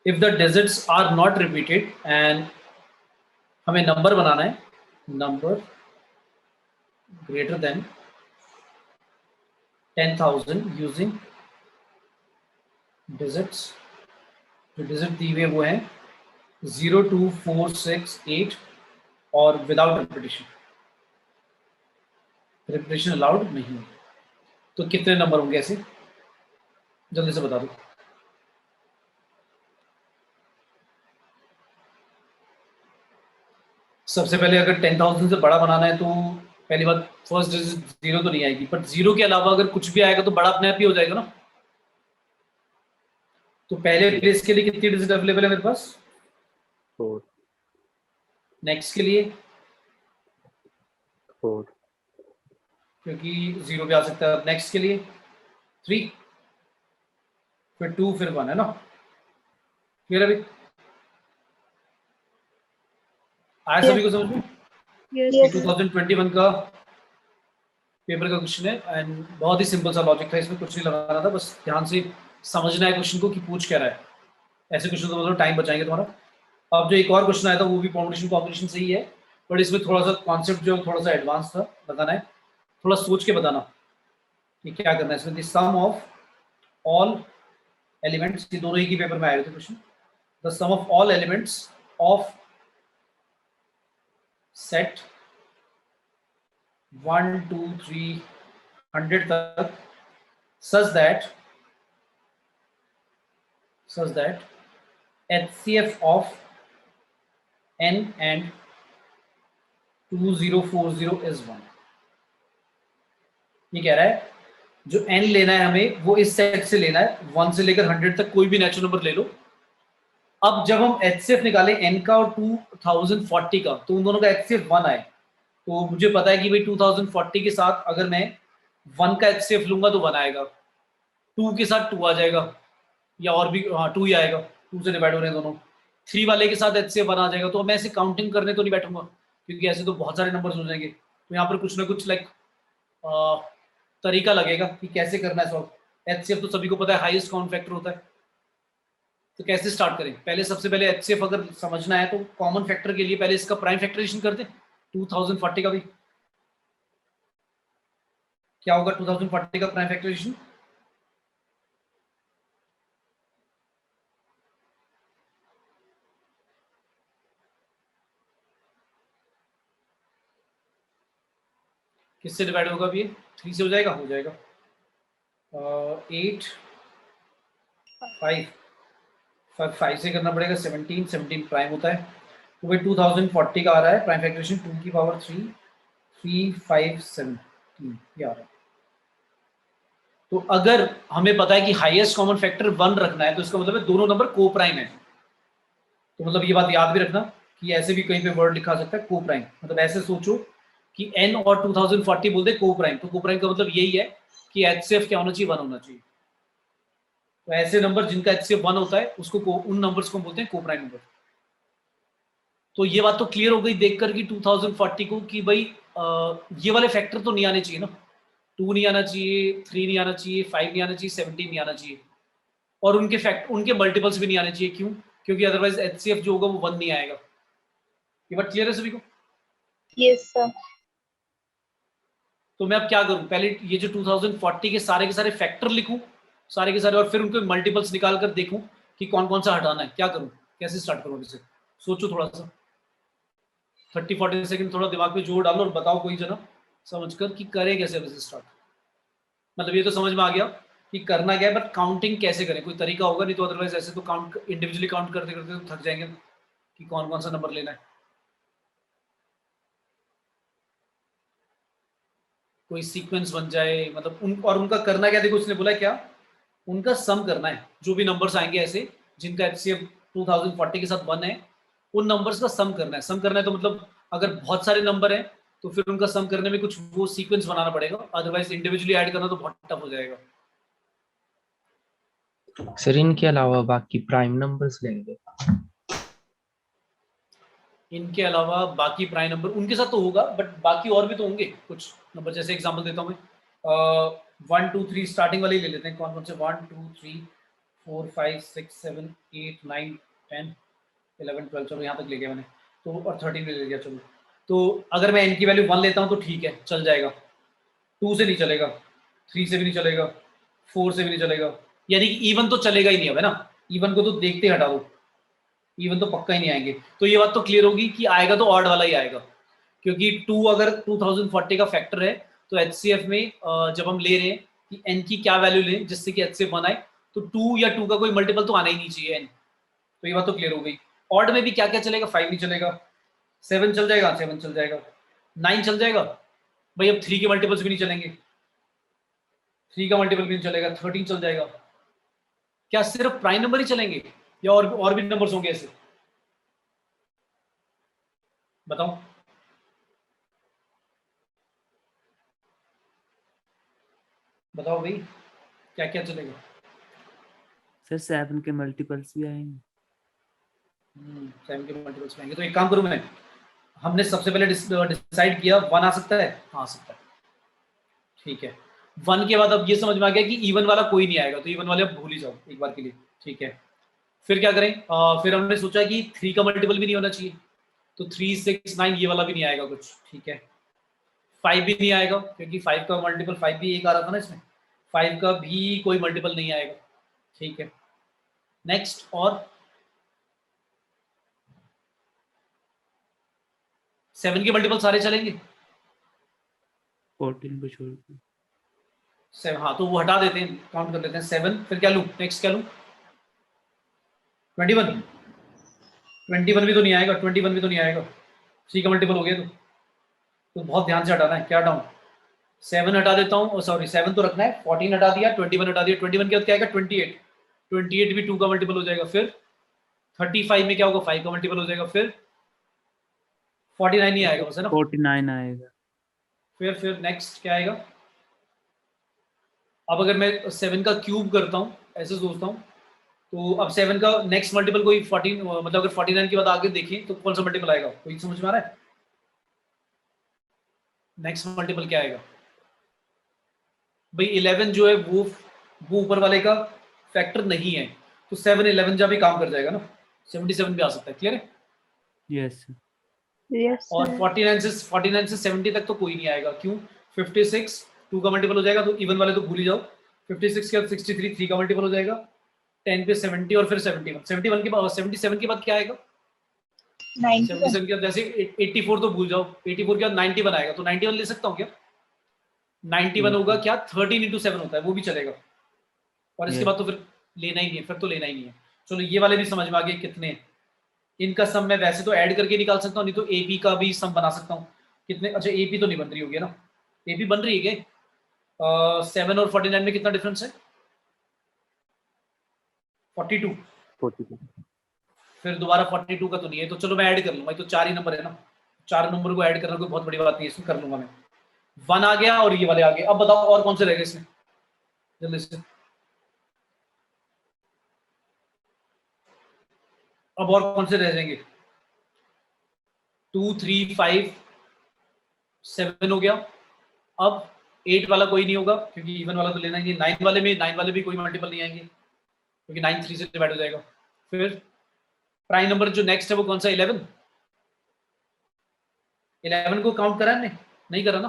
If the digits are not repeated and हमें number बनाना है, number greater than 10,000 using digits, जो digit दी हुए वो हैं 0, 2, 4, 6, 8 और विदाउट रिपीटेशन, रिपीटेशन अलाउड नहीं है। तो कितने नंबर होंगे ऐसे, जल्दी से बता दो। सबसे पहले अगर 10,000 से बड़ा बनाना है तो पहली बात फर्स्ट डिजिट 0 तो नहीं आएगी, बट 0 के अलावा अगर कुछ भी आएगा तो बड़ा अपने आप ही हो जाएगा ना। तो पहले प्लेस के लिए कितनी डिजिट अवेलेबल है मेरे पास? 4। नेक्स्ट के लिए 4, क्योंकि 0 भी आ सकता है। नेक्स्ट के लिए 3, फिर 2, फिर 1 है ना। क्लियर अभी आया सभी को समझ में? Yes. 2021 का पेपर का क्वेश्चन है एंड बहुत ही सिंपल सा लॉजिक था, इसमें कुछ नहीं लगाना था, बस ध्यान से समझना है क्वेश्चन को कि पूछ क्या रहा है। ऐसे क्वेश्चन तो मतलब टाइम बचाएंगे तुम्हारा। अब जो एक और क्वेश्चन आया था वो भी कॉम्बिनेशन से ही है, बट इसमें थोड़ा सा कॉन्सेप्ट जो थोड़ा सा एडवांस था, बताना है, थोड़ा सोच के बताना कि क्या करना है इसमें। The sum of all elements, ये दोनों ही की पेपर में आए थे question. The sum of all elements of set 1, 2, 3, 100 तक such that HCF of n and 2040 is 1। ये कह रहा है जो n लेना है हमें वो इस सेट से लेना है, 1 से लेकर 100 तक कोई भी नेचुरल नंबर ले लो। अब जब हम HCF निकालें n का और 2040 का, तो उन दोनों का HCF 1 आए, तो मुझे पता है कि भाई 2040 के साथ अगर मैं 1 का HCF लूंगा तो 1 आएगा, 2 के साथ 2 आ जाएगा, या और भी 2 ही आएगा, 2 से डिवाइड हो रहे हैं दोनों। 3 वाले के साथ HCF 1 आ जाएगा। तो मैं ऐसे काउंटिंग करने तो नहीं बैठूंगा क्योंकि ऐसे तो बहुत सारे नंबर्स हो जाएंगे। तो यहाँ पर कुछ ना कुछ तरीका लगेगा कि कैसे करना है सॉल्व। HCF तो सभी को पता है हाईएस्ट कॉमन फैक्टर होता है, तो कैसे स्टार्ट करें? पहले सबसे पहले HCF अगर समझना है तो कॉमन फैक्टर के लिए पहले इसका प्राइम फैक्टराइजेशन कर दें 2040 का भी। क्या होगा 2040 का प्राइम फैक्टराइजेशन? किससे डिवाइड होगा अभी? 3 से हो जाएगा, 8, 5 से करना पड़ेगा 17 प्राइम होता है। तो भाई 2040 का आ रहा है प्राइम फैक्टराइजेशन 2 की पावर 3, 3, 5, 17 ये आ रहा है। तो अगर हमें पता है कि हाईएस्ट कॉमन फैक्टर 1 रखना है तो इसका मतलब है दोनों नंबर को प्राइम है। तो मतलब ये बात याद भी रखना कि ऐसे भी कहीं पे वर्ड लिखा सकता है को प्राइम। मतलब ऐसे सोचो कि n और 2040 बोल दे को प्राइम, तो को प्राइम का मतलब यही है कि HCF क्या होना चाहिए? 1 होना चाहिए। तो ऐसे नंबर जिनका HCF 1 होता है उसको उन नंबर्स को बोलते हैं को प्राइम नंबर। तो ये बात तो क्लियर हो गई देखकर कि 2040 को कि भाई ये वाले फैक्टर तो नहीं आने चाहिए ना, 2 नहीं आना चाहिए, 3 नहीं आना चाहिए, 5 नहीं आना चाहिए, 17 नहीं आना चाहिए, और उनके मल्टीपल्स भी नहीं आने चाहिए। क्यों? क्योंकि अदरवाइज HCF जो होगा वो 1 नहीं आएगा। ये बात क्लियर है सभी को? Yes, sir. तो मैं अब क्या करूं? पहले ये जो 2040 के सारे फैक्टर लिखूं सारे के सारे, और फिर उनके मल्टीपल्स निकाल कर देखूं कि कौन कौन सा हटाना है। क्या करूं? कैसे स्टार्ट करूं? इसे सोचो थोड़ा सा, 30-40 सेकंड थोड़ा दिमाग पे जोर डालो और बताओ कोई जना समझकर कि करे कैसे वैसे स्टार्ट। मतलब ये तो समझ में आ गया कि करना क्या है, बट काउंटिंग कैसे करें कोई तरीका होगा, नहीं तो अदरवाइज ऐसे तो काउंट इंडिविजुअली काउंट करते करते तो थक जाएंगे कि कौन कौन सा नंबर लेना है। कोई सीक्वेंस बन जाए, मतलब और उनका करना क्या, देखो उसने बोला क्या, उनका सम करना है। जो भी नंबर्स आएंगे ऐसे जिनका HCF 2040 के साथ 1 है, उन नंबर्स का सम करना है। सम करना है तो मतलब अगर बहुत सारे नंबर हैं तो फिर उनका सम करने में कुछ वो सीक्वेंस बनाना पड़ेगा, अदरवाइज इंडिविजुअली ऐड करना तो बहुत टफ हो जाएगा। सर इनके अलावा बाकी प्राइम नंबर्स लेंगे? इनके अलावा बाकी प्राइम नंबर उनके साथ तो होगा, बट बाकी और भी तो होंगे कुछ नंबर। जैसे एग्जांपल देता हूँ मैं, 1, 2, 3 स्टार्टिंग वाले ही ले लेते हैं। कौन कौन से? 1, 2, 3, 4 5 6 7 8 9 10 11 12, चलो यहाँ तक ले गया मैंने, तो और 13 भी ले लिया। चलो तो अगर मैं n की वैल्यू 1 लेता हूँ तो ठीक है, चल जाएगा। 2 से नहीं चलेगा, 3 से भी नहीं चलेगा, 4 से भी नहीं चलेगा, यानी कि इवन तो चलेगा ही नहीं अब, है ना। इवन को तो देखते ही हटा दो, इवन तो पक्का ही नहीं आएंगे। तो ये बात तो क्लियर होगी कि आएगा तो ऑड वाला ही आएगा, क्योंकि 2 अगर 2040 का फैक्टर है तो एचसीएफ में जब हम ले रहे हैं कि n की क्या वैल्यू लें जिससे कि एचसीएफ 1 आए, तो 2 या 2 का कोई मल्टीपल तो आना ही नहीं चाहिए n। तो ये बात तो क्लियर हो गई। ऑड में भी क्या क्या चलेगा, 5 नहीं चलेगा, 7 चल जाएगा, 7 चल जाएगा, 9 चल जाएगा भाई, अब 3 के मल्टीपल्स भी नहीं चलेंगे, 3 का मल्टीपल भी नहीं चलेगा, 13 चल जाएगा। क्या सिर्फ प्राइम नंबर ही चलेंगे या और भी नंबर्स होंगे ऐसे, बताओ। बताओ भाई, क्या क्या चलेगा। सर 7 के मल्टीपल्स भी आएंगे। 7 के मल्टीपल्स आएंगे, तो एक काम करूं मैं, हमने सबसे पहले डिसाइड किया 1 आ सकता है, हाँ आ सकता है, ठीक है। 1 के बाद अब ये समझ में आ गया कि इवन वाला कोई नहीं आएगा, तो इवन वाले अब भूल ही जाओ एक बार के लिए, ठीक है। फिर क्या करें, फिर हमने सोचा कि 3 का मल्टीपल भी नहीं होना चाहिए, तो 3 6 9 ये वाला भी नहीं आएगा कुछ, ठीक है। 5 भी नहीं आएगा क्योंकि 5 का मल्टीपल 5 भी एक आ रहा था ना इसमें, 5 का भी कोई मल्टीपल नहीं आएगा, ठीक है। नेक्स्ट, और 7 के मल्टीपल सारे चलेंगे, 14 को छोड़ के। 7, हाँ तो वो हटा देते हैं, काउंट कर लेते हैं 7। फिर क्या लूँ, नेक्स्ट क्या लूँ, 21, 21 भी तो नहीं आएगा, 21 भी तो नहीं आएगा, 3 का मल्टीपल हो गया तो बहुत ध्यान से हटाना है। क्या हटाऊँ, 7 हटा देता हूँ, सॉरी 7 तो रखना है, 14 हटा दिया, 21 हटा दिया, 21 के बाद क्या आएगा 28, 28 भी 2 का मल्टीपल हो जाएगा। फिर 35 में क्या होगा, 5 का मल्टीपल हो जाएगा। फिर 49 नहीं आएगा बस, है ना। 49 आएगा। फिर नेक्स्ट क्या आएगा, अब अगर मैं 7 का क्यूब करता हूँ, ऐसे सोचता हूँ, तो अब 7 का नेक्स्ट मल्टीपल कोई 14, मतलब अगर 49 के बाद आगे देखें तो कौन सा मल्टीपल आएगा, कोई समझ में आ रहा है। नेक्स्ट मल्टीपल क्या आएगा भाई, 11 जो है वो ऊपर वाले का फैक्टर नहीं है, तो 7 11 जब भी काम कर जाएगा ना, 77 भी आ सकता है, क्लियर है। यस Yes, और sir. 49 से 70 तक तो कोई नहीं आएगा, क्यों, 56 2 का मल्टीपल हो जाएगा, तो इवन वाले तो भूल ही जाओ। 56 के बाद 63 3 का मल्टीपल हो जाएगा, 10 पे 70 और फिर 71 के बाद 77 के बाद क्या आएगा, 91. 77 के बाद जैसे 84 तो भूल जाओ, 84 के बाद 91 आएगा, तो 91 ले सकता हूँ क्या, 91 होगा क्या, 13 into 7 होता है, वो भी चलेगा। और इसके Yes. बाद तो फिर लेना ही नहीं है, फिर तो लेना ही नहीं है। चलो ये वाले भी समझ में आ गए कितने हैं। इनका सम मैं वैसे तो ऐड करके निकाल सकता हूँ, नहीं तो एपी का भी सम बना सकता हूँ। कितने, अच्छा एपी तो नहीं बन रही होगी ना, एपी बन रही है क्या, 7 और 49 में कितना डिफरेंस है, 42। 42 फिर दोबारा 42 का तो नहीं है, तो चलो मैं ऐड कर लूंगा, तो 4 ही नंबर है ना, 4 नंबर को ऐड करना कोई बहुत बड़ी बात नहीं है, इसमें कर लूंगा मैं। 1 आ गया और ये वाले आ गए। अब बताओ और कौन से रह गए इसमें, जल्दी से। अब और कौन से रह जाएंगे, 2 3 5 7 हो गया। अब 8 वाला कोई नहीं होगा क्योंकि इवन वाला तो लेना ही है। 9 वाले भी कोई मल्टीपल नहीं आएंगे क्योंकि 9 3 से डिवाइड हो जाएगा। फिर प्राइम नंबर जो नेक्स्ट है वो कौन सा, 11। 11 को काउंट करा हमने, नहीं करा ना,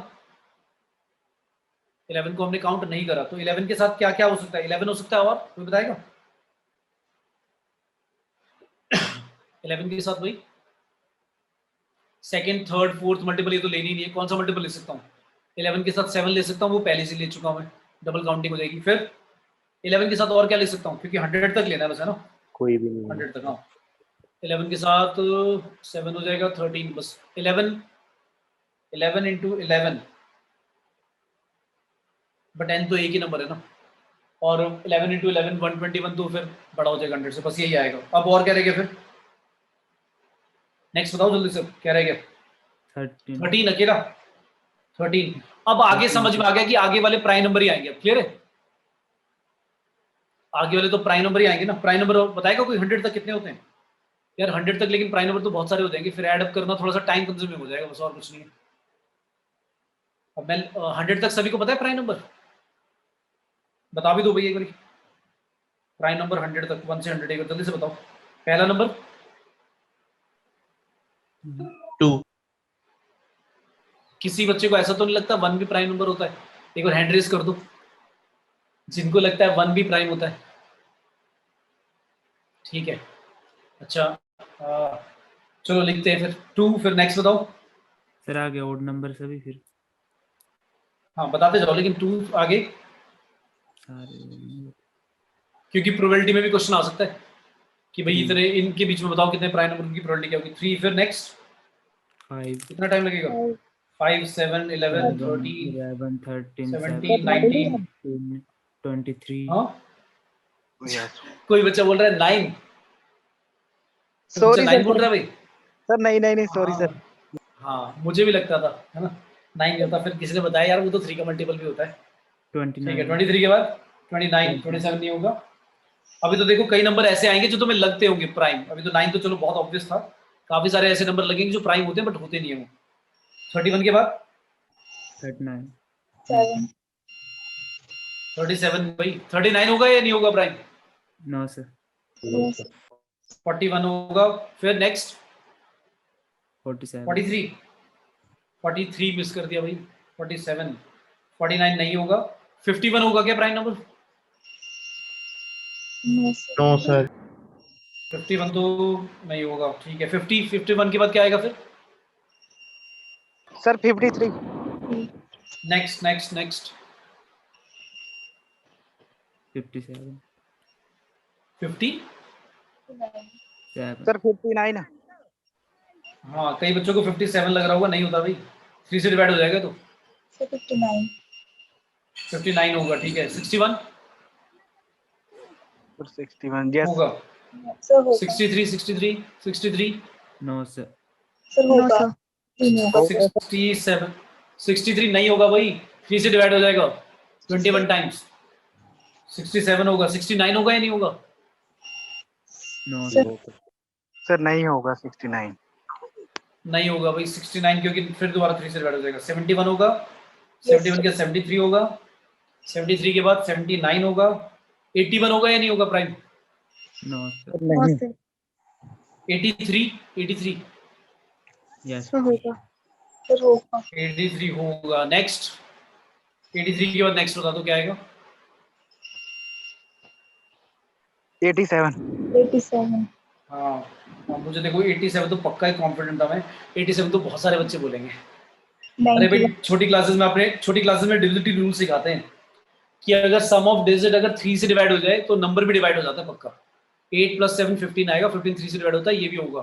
11 को हमने काउंट नहीं करा, तो 11 के साथ क्या क्या हो सकता है, 11 हो सकता है, और कोई बताएगा। 11 के साथ वही सेकंड थर्ड फोर्थ मल्टीपल, ये तो लेनी नहीं है, कौन सा मल्टीपल ले सकता हूँ, 11 के साथ 7 ले सकता हूँ, वो पहले से ले चुका हूँ मैं, डबल काउंटिंग हो जाएगी। फिर 11 के साथ और क्या ले सकता हूँ, क्योंकि 100 तक लेना है बस, है ना, कोई भी नहीं 100 तक। हाँ 11 के साथ 7 हो जाएगा, 13 बस, 11 into 11, बट n तो एक ही नंबर है ना, और 11 into 11 121, तो फिर बड़ा हो जाएगा 100 से, बस यही आएगा। अब और क्या रह गया फिर, नेक्स्ट बताओ जल्दी से, क्या रह गया, 13 13 अकेला, 13। अब आगे 13 समझ में आ गया कि आगे वाले प्राइम नंबर ही आएंगे, अब क्लियर है, आगे वाले तो प्राइम नंबर ही आएंगे ना। प्राइम नंबर बताएगा कोई 100 तक कितने होते हैं यार, 100 तक, लेकिन प्राइम नंबर तो बहुत सारे हो जाएंगे, फिर ऐड अप करना थोड़ा सा टाइम कंज्यूमिंग हो जाएगा, बस और कुछ नहीं है। अब मैं 100 तक सभी को पता है प्राइम नंबर, बता भी दो भैया एक बार, प्राइम नंबर 100 तक, 1 से 100 जल्दी से बताओ। पहला नंबर 2 किसी बच्चे को ऐसा तो नहीं लगता 1 भी प्राइम नंबर होता है? एक बार हैंड रेज कर दो जिनको लगता है 1 भी प्राइम होता है। ठीक है, अच्छा चलो लिखते हैं फिर 2। फिर नेक्स्ट बताओ। सर आगे ओड नंबर सभी फिर हाँ बताते जाओ, लेकिन 2 आगे, सारे odd number। क्योंकि प्रोबेबिलिटी में भी क्वेश्चन आ सकता है कि भाई 3 इतने इनके बीच में बताओ कितने प्राइम नंबर की प्रोबेबिलिटी क्या होगी। 3 फिर नेक्स्ट 5 कितना टाइम लगेगा? 5 7 11 13 11 13 17 17 19 23 हाँ यस कोई बच्चा बोल रहा है 9। सॉरी 9 सर, बोल रहा है भाई। सर नहीं नहीं नहीं सॉरी हाँ सर। हाँ मुझे भी लगता था, है ना 9 नहीं होता। फिर किसी ने बताया यार वो तो 3 का मल्टीपल भी होता है। ठीक है 29 23 के बाद 29 27 नहीं होगा। अभी तो देखो कई नंबर ऐसे आएंगे जो तुम्हें लगते होंगे प्राइम। अभी तो 9 तो चलो बहुत ऑब्वियस था, काफी सारे ऐसे नंबर लगेंगे जो प्राइम होते हैं बट होते नहीं है वो। 31 के बाद 39 7 37 भाई 39 होगा या नहीं होगा प्राइम? नो सर yes 41 होगा। फिर नेक्स्ट 47 43 मिस कर दिया भाई। 47 49 नहीं होगा। 51 होगा क्या prime number? no sir no sir 51 तो नहीं होगा। ठीक है 51 के बाद क्या आएगा फिर? Sir 53 next next next 57 50। 7 sir 59 हाँ कई बच्चों को 57 लग रहा होगा, नहीं होता भाई, 3 से डिवाइड हो जाएगा तो so 59 59 होगा। ठीक है 61 सर 61 यस होगा। sir होगा 63 नो सर sir होगा नहीं होगा 67 63 नहीं होगा भाई, 3 से डिवाइड हो जाएगा 21 टाइम्स। 67 होगा। 69 होगा या नहीं होगा? नो Sir, सर सर नहीं होगा 69 नहीं होगा भाई 69, क्योंकि फिर दोबारा 3 से डिवाइड हो जाएगा। 71 होगा। Yes, 71 के 73 होगा। 73 के बाद 79 होगा। 81 होगा या नहीं होगा prime? No sir sir no नहीं sir 83 यस sir होगा sir होगा 83 होगा। नेक्स्ट 83 के बाद नेक्स्ट बता दो क्या आएगा? 87 87 हाँ मुझे देखो 87 तो पक्का ही कॉन्फिडेंट था मैं। 87 तो बहुत सारे बच्चे बोलेंगे। अरे भाई 91 छोटी क्लासेस में डिविजिबिलिटी रूल सिखाते हैं कि अगर सम ऑफ डिजिट अगर 3 से डिवाइड हो जाए तो नंबर भी डिवाइड हो जाता है पक्का। 8 + 7 15 आएगा। 15 3 से डिवाइड होता है, ये भी होगा।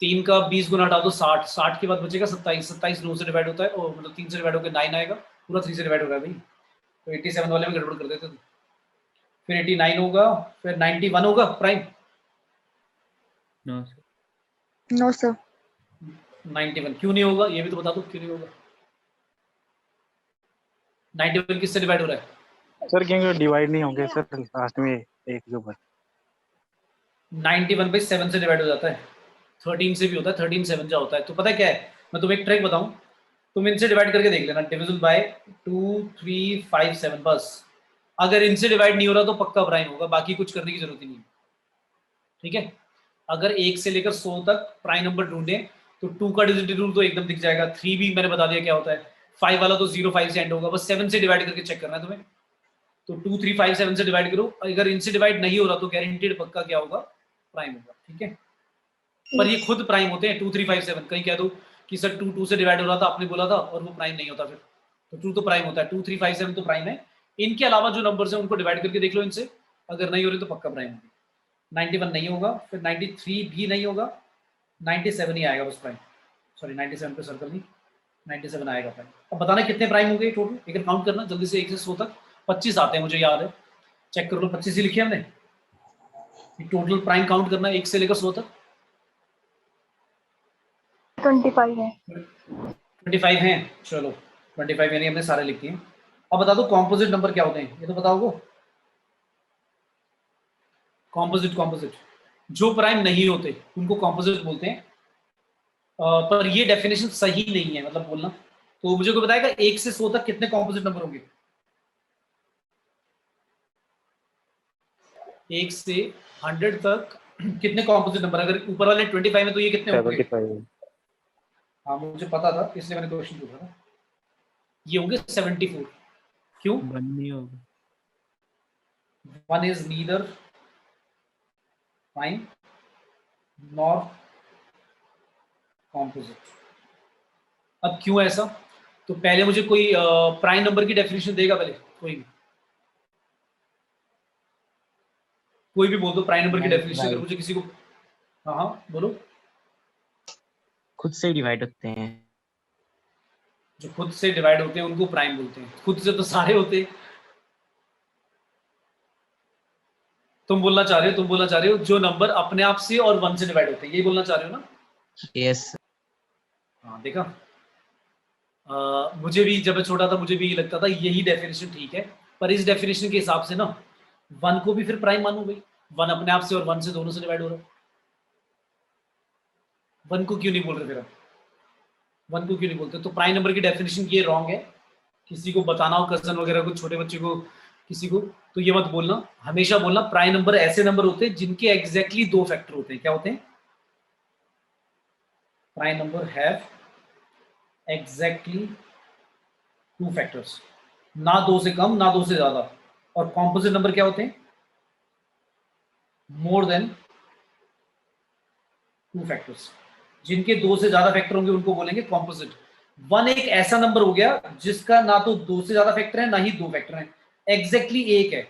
3 का 20 गुना हटा दो 60। 60 के बाद बचेगा 27। 27 9 से डिवाइड होता है, और मतलब 3 से डिवाइड होकर 9 आएगा। पूरा 3 से डिवाइड हो रहा है भाई, तो 87 वाले में गड़बड़ कर देते थे। फिर 89 होगा। फिर 91 होगा prime. No sir no sir 91 क्यों नहीं होगा, ये भी तो बता दो क्यों नहीं होगा। 91 किससे डिवाइड हो रहा है? सर क्योंकि डिवाइड नहीं होंगे सर लास्ट में एक के ऊपर 91 by 7 से डिवाइड हो जाता है। 13 से भी होता है। 13 7 जा होता है। तो पता है क्या है, मैं तुम्हें एक ट्रिक बताऊं, तुम इनसे डिवाइड करके देख लेना। डिविजल बाय 2 3 5 7 बस। अगर इनसे डिवाइड नहीं हो रहा तो पक्का प्राइम होगा, बाकी कुछ करने की जरूरत ही नहीं है। ठीक है, अगर 1 से लेकर 100 तक प्राइम नंबर ढूंढे तो 2 का डिजिट रूल तो एकदम दिख जाएगा। 3 भी मैंने बता दिया क्या होता है। 5 वाला तो 0 5 से एंड होगा, बस 7 से डिवाइड करके चेक करना है तुम्हें। तो 2 3 5 7 से डिवाइड करो। अगर इनसे डिवाइड नहीं हो रहा तो गारंटीड पक्का क्या होगा, प्राइम होगा। ठीक है, पर ये खुद प्राइम होते हैं 2 3 5 7। कहीं कह दो कि सर 2 2 से डिवाइड हो रहा था, आपने बोला था, और वो प्राइम नहीं होता, फिर तो 2 तो प्राइम होता है। 2 3 5 7 तो प्राइम है। इनके अलावा जो नंबर्स हैं उनको डिवाइड करके देख लो इनसे, अगर नहीं हो रहे तो पक्का प्राइम होगी। 91 नहीं होगा, फिर 93 भी नहीं होगा, 97 ही आएगा बस प्राइम। सॉरी 97 पे सर्कल नहीं, 97 आएगा प्राइम। अब बताना कितने प्राइम हो गए टोटल, एक बार काउंट करना जल्दी से 1 से 100 तक। 25 आते हैं मुझे याद है, चेक कर लो। 25 ही लिखे हमने। टोटल प्राइम काउंट करना 1 से लेकर 100 तक। 25 है 25 हैं, चलो 25 यानी हमने सारे लिख दिए। अब बता दो कॉम्पोजिट नंबर क्या होते हैं, ये तो बताओगे। कॉम्पोजिट जो प्राइम नहीं होते उनको कॉम्पोजिट बोलते हैं। पर ये डेफिनेशन सही नहीं है, मतलब बोलना। तो मुझे कोई बताएगा 1 से 100 तक कितने कॉम्पोजिट नंबर होंगे? 1 से 100 तक कितने कॉम्पोजिट नंबर, अगर ऊपर वाले 25 है तो ये कितने होंगे? 75 हाँ मुझे पता था, इसलिए मैंने क्वेश्चन पूछा था। ये होंगे 74। क्यों? 1 नहीं होगा। 1 is neither prime nor composite. अब क्यों ऐसा? तो पहले मुझे कोई प्राइम नंबर की डेफिनेशन देगा, पहले कोई भी बोल दो प्राइम नंबर की डेफिनेशन, अगर मुझे किसी को। हाँ हाँ बोलो। खुद से डिवाइड होते हैं। जो खुद से डिवाइड होते हैं उनको प्राइम बोलते हैं, खुद से तो सारे होते हैं। तुम बोलना चाह रहे हो जो नंबर अपने आप से और 1 से डिवाइड होते हैं, यही बोलना चाह रहे हो ना? यस हाँ देखा, मुझे भी जब मैं छोटा था मुझे भी ये लगता था यही डेफिनेशन ठीक है, पर इस डेफिनेशन के हिसाब से ना 1 को भी फिर प्राइम मानू भाई, 1 अपने आप से और 1 से दोनों से डिवाइड हो रहा है। 1 को क्यों नहीं बोल रहे फिर आप? 1 को क्यों नहीं बोलते? तो प्राइम नंबर की डेफिनेशन ये रॉन्ग है। किसी को बताना हो, कजन वगैरह को, छोटे बच्चे को, किसी को, तो ये मत बोलना, हमेशा बोलना प्राइम नंबर ऐसे नंबर होते हैं जिनके एग्जैक्टली 2 फैक्टर होते हैं। क्या होते हैं? Prime number have exactly 2 factors, ना 2 से कम ना 2 से ज्यादा। और कॉम्पोजिट नंबर क्या होते हैं? मोर देन 2 फैक्टर्स, जिनके 2 से ज्यादा फैक्टर होंगे उनको बोलेंगे कॉम्पोजिट। 1 एक ऐसा नंबर हो गया जिसका ना तो 2 से ज्यादा फैक्टर है ना ही 2 फैक्टर है, एग्जैक्टली एक है,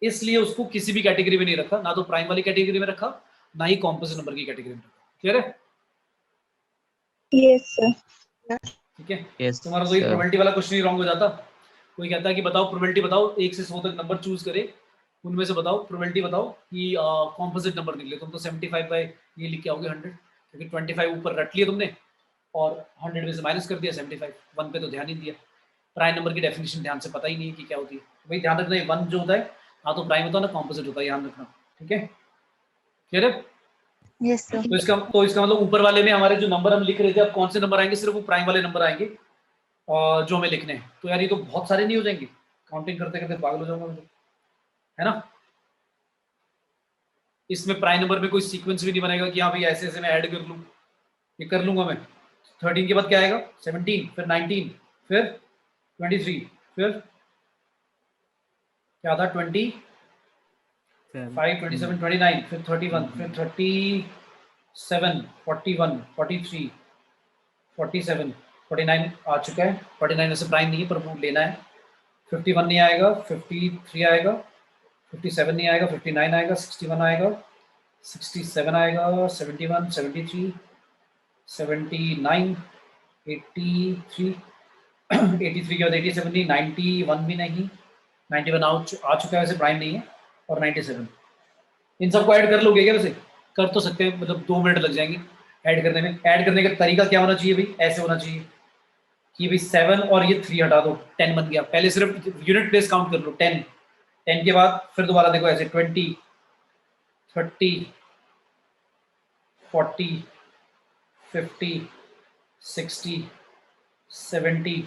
इसलिए उसको किसी भी कैटेगरी में नहीं रखा, ना तो प्राइम वाली कैटेगरी में रखा ना ही कॉम्पोजिट नंबर की कैटेगरी में रखा। क्लियर है? Yes sir. ठीक है। यस तुम्हारा तो ये प्रोबेबिलिटी वाला क्वेश्चन ही रॉन्ग हो जाता। कोई कहता है कि बताओ प्रोबेबिलिटी बताओ, 1 से 100 तक नंबर चूज करे, उनमें से बताओ प्रोबेबिलिटी बताओ कि कॉम्पोजिट नंबर निकले। तुम तो 75 बाय ये लिख के आओगे 100, क्योंकि 25 ऊपर रट लिया तुमने और 100 में से माइनस कर दिया 75। 1 पे तो ध्यान ही नहीं दिया। प्राइम नंबर की डेफिनेशन ध्यान से पता ही नहीं है कि क्या होती है भाई। ध्यान रखना, 1 जो होता है ना तो प्राइम होता है ना कॉम्पोजिट होता है, ध्यान रखना। ठीक है, क्लियर है? Yes sir. तो इसका मतलब ऊपर वाले में हमारे जो नंबर हम लिख रहे थे, अब कौन से नंबर आएंगे? सिर्फ वो प्राइम वाले नंबर आएंगे और जो हमें लिखने हैं। तो यार ये तो बहुत सारे नहीं हो जाएंगे? काउंटिंग करते करते पागल हो जाऊंगा मैं तो, है ना? इसमें प्राइम नंबर में कोई सीक्वेंस भी नहीं बनेगा कि हाँ भाई ऐसे ऐसे मैं ऐड कर लूँ, ये कर लूंगा मैं। 13 के बाद क्या आएगा? 17, फिर 19, फिर 23, फिर क्या था? 25, 27, 29, फिर 31, फिर 37, 41, 43, 47, 49 आ चुका है। 49 वैसे प्राइम नहीं है पर वो लेना है। 51 नहीं आएगा, 53 आएगा, 57 नहीं आएगा, 59 आएगा, 61 आएगा, 67 आएगा, 71, 73, 79, 83, 83 के बाद 87 नहीं, 91 भी नहीं, 91 आ चुका है वैसे प्राइम नहीं है, और 97। इन सबको ऐड कर लोगे क्या? वैसे कर तो सकते हैं, मतलब 2 मिनट लग जाएंगे ऐड करने में। ऐड करने का तरीका क्या होना चाहिए भाई? ऐसे होना चाहिए कि भाई 7 और ये 3 हटा दो, 10 बन गया। पहले सिर्फ यूनिट प्लेस काउंट कर लो, 10, 10 के बाद फिर दोबारा देखो ऐसे 20, 30, 40, 50, 60, 70,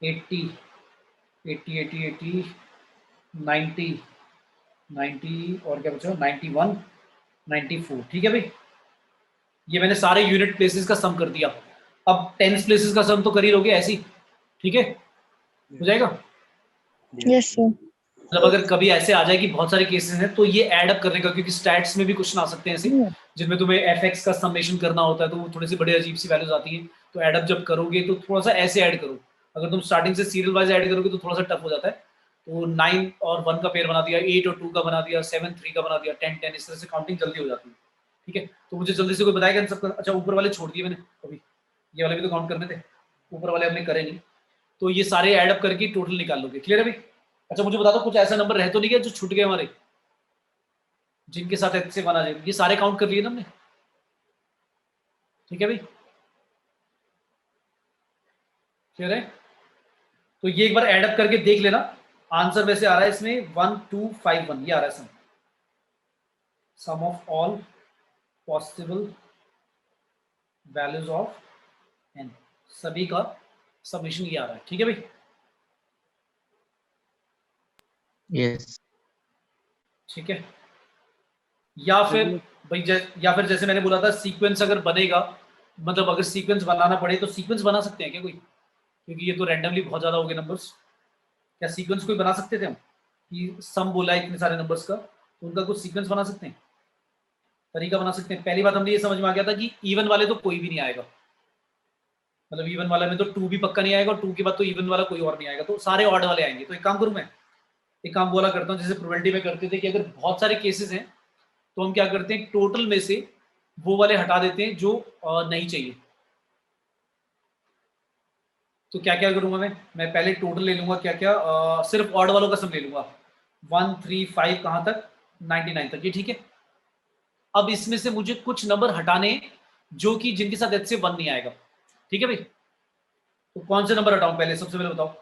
80, 80, 80, 80, 90, 90 और क्या बचा? 91, 94। ठीक है भाई, ये मैंने सारे यूनिट प्लेसेस का सम कर दिया। अब टेंस प्लेसेस का सम तो कर ही लोगे ऐसे ही, ठीक है? हो जाएगा? Yes sir. मतलब अगर कभी ऐसे आ जाए कि बहुत सारे केसेस हैं तो ये ऐड अप करने का, क्योंकि स्टैट्स में भी क्वेश्चन आ सकते हैं ऐसे जिनमें तुम्हें एफ का समेशन करना होता है, तो वो थोड़ी सी बड़ी अजीब सी वैल्यूज आती हैं। तो ऐड अप जब करोगे तो थोड़ा सा ऐसे ऐड करो। अगर तुम स्टार्टिंग से सीरियल वाइज ऐड करोगे तो थोड़ा सा टफ हो जाता है। तो 9 और 1 का पेयर बना दिया, 8 और 2 का बना दिया, 7 3 का बना दिया, 10 10, इस तरह से काउंटिंग जल्दी हो जाती है। ठीक है, तो मुझे जल्दी से कोई बताएगा इन सबका? अच्छा ऊपर वाले छोड़ दिए मैंने अभी, ये वाले भी तो काउंट करने थे, ऊपर वाले हमने करे नहीं। तो ये सारे ऐड अप करके टोटल निकाल लोगे। क्लियर है भाई? अच्छा मुझे बता दो, कुछ ऐसा नंबर रह तो नहीं गया जो छूट गए हमारे, जिनके साथ ऐसे बना जाए? ये सारे काउंट कर लिए ना हमने? ठीक है भाई, क्लियर है? तो ये एक बार ऐड अप करके देख लेना। आंसर वैसे आ रहा है इसमें 1251, ये आ रहा है sum of all possible values of n, सभी का समेशन ये आ रहा है। ठीक है भाई? यस ठीक है, या फिर भाई या फिर जैसे मैंने बोला था सीक्वेंस अगर बनेगा, मतलब अगर सीक्वेंस बनाना पड़े तो सीक्वेंस बना सकते हैं क्या कोई, क्योंकि ये तो रैंडमली बहुत ज्यादा हो गए नंबर्स। क्या सीक्वेंस कोई बना सकते थे हम, कि सम बोला है इतने सारे नंबर्स का तो उनका कुछ सीक्वेंस बना सकते हैं, तरीका बना सकते हैं। पहली बात हमने ये समझ में आ गया था कि इवन वाले तो कोई भी नहीं आएगा, मतलब इवन वाले में तो 2 भी पक्का नहीं आएगा और 2 के बाद तो इवन वाला कोई और नहीं आएगा, तो सारे ऑड वाले आएंगे। तो एक काम करूं मैं, एक काम बोला करता हूँ, जैसे प्रोबेबिलिटी में करते थे कि अगर बहुत सारे केसेस हैं तो हम क्या करते हैं, टोटल में से वो वाले हटा देते हैं जो नहीं चाहिए। तो क्या क्या करूंगा मैं पहले टोटल ले लूंगा, क्या क्या सिर्फ ऑड वालों का सम ले लूंगा, 1 3 5 कहां तक, 99 तक, ये ठीक है। अब इसमें से मुझे कुछ नंबर हटाने जो कि जिनके साथ एच से 1 नहीं आएगा, ठीक है भाई। तो कौन से नंबर हटाऊं पहले, सबसे पहले बताओ।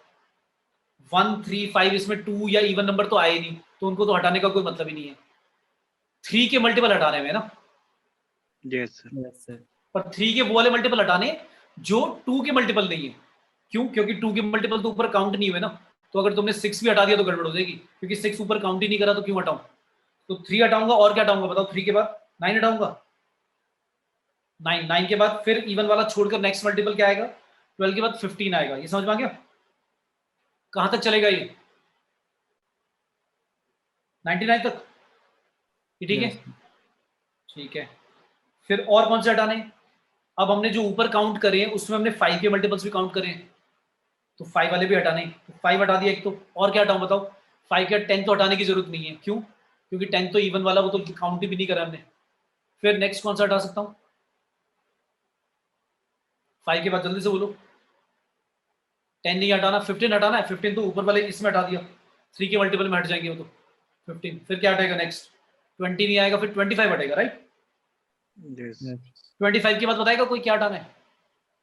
1 3 5 इसमें 2 या इवन नंबर तो आए नहीं, तो उनको तो हटाने का कोई मतलब ही नहीं है। 3 के मल्टीपल हटाने में ना, यस सर। Yes sir. पर 3 के वो वाले मल्टीपल हटाने जो 2 के मल्टीपल नहीं है। क्यों? क्योंकि 2 के मल्टीपल तो ऊपर काउंट नहीं हुए ना, तो अगर तुमने 6 भी हटा दिया तो गड़बड़ हो जाएगी, क्योंकि 6 ऊपर काउंट ही नहीं करा तो क्यों हटाऊं। तो 3 हटाऊंगा और क्या हटाऊंगा बताओ, 3 के बाद 9 हटाऊंगा, 9 के बाद फिर इवन वाला छोड़कर नेक्स्ट मल्टीपल क्या आएगा, 12 के बाद 15 आएगा। ये समझ में आ गया, कहां तक चलेगा ये, 99 तक, ये ठीक है। ठीक है, फिर और कौन से हटाने, अब हमने जो ऊपर काउंट करे हैं उसमें हमने 5 के मल्टीपल्स भी काउंट करे हैं, तो 5 वाले भी हटाने, तो 5 हटा दिया एक तो, और क्या हटाऊं बताओ। 5 के 10 तो हटाने की जरूरत नहीं है, क्यों? क्योंकि 10 तो इवन वाला, वो तो काउंट भी नहीं करा हमने। फिर नेक्स्ट कौन सा हटा सकता हूं 5 के बाद, जल्दी से बोलो। 10 नहीं हटाना, 15 हटाना है, 15 तो ऊपर वाले इसमें हटा दिया, 3 के मल्टीपल में हट जाएंगे वो तो 15। फिर क्या हटेगा नेक्स्ट, 20 नहीं आएगा, फिर 25 हटेगा, राइट। यस 25 के बाद बताएगा कोई क्या हटाना है,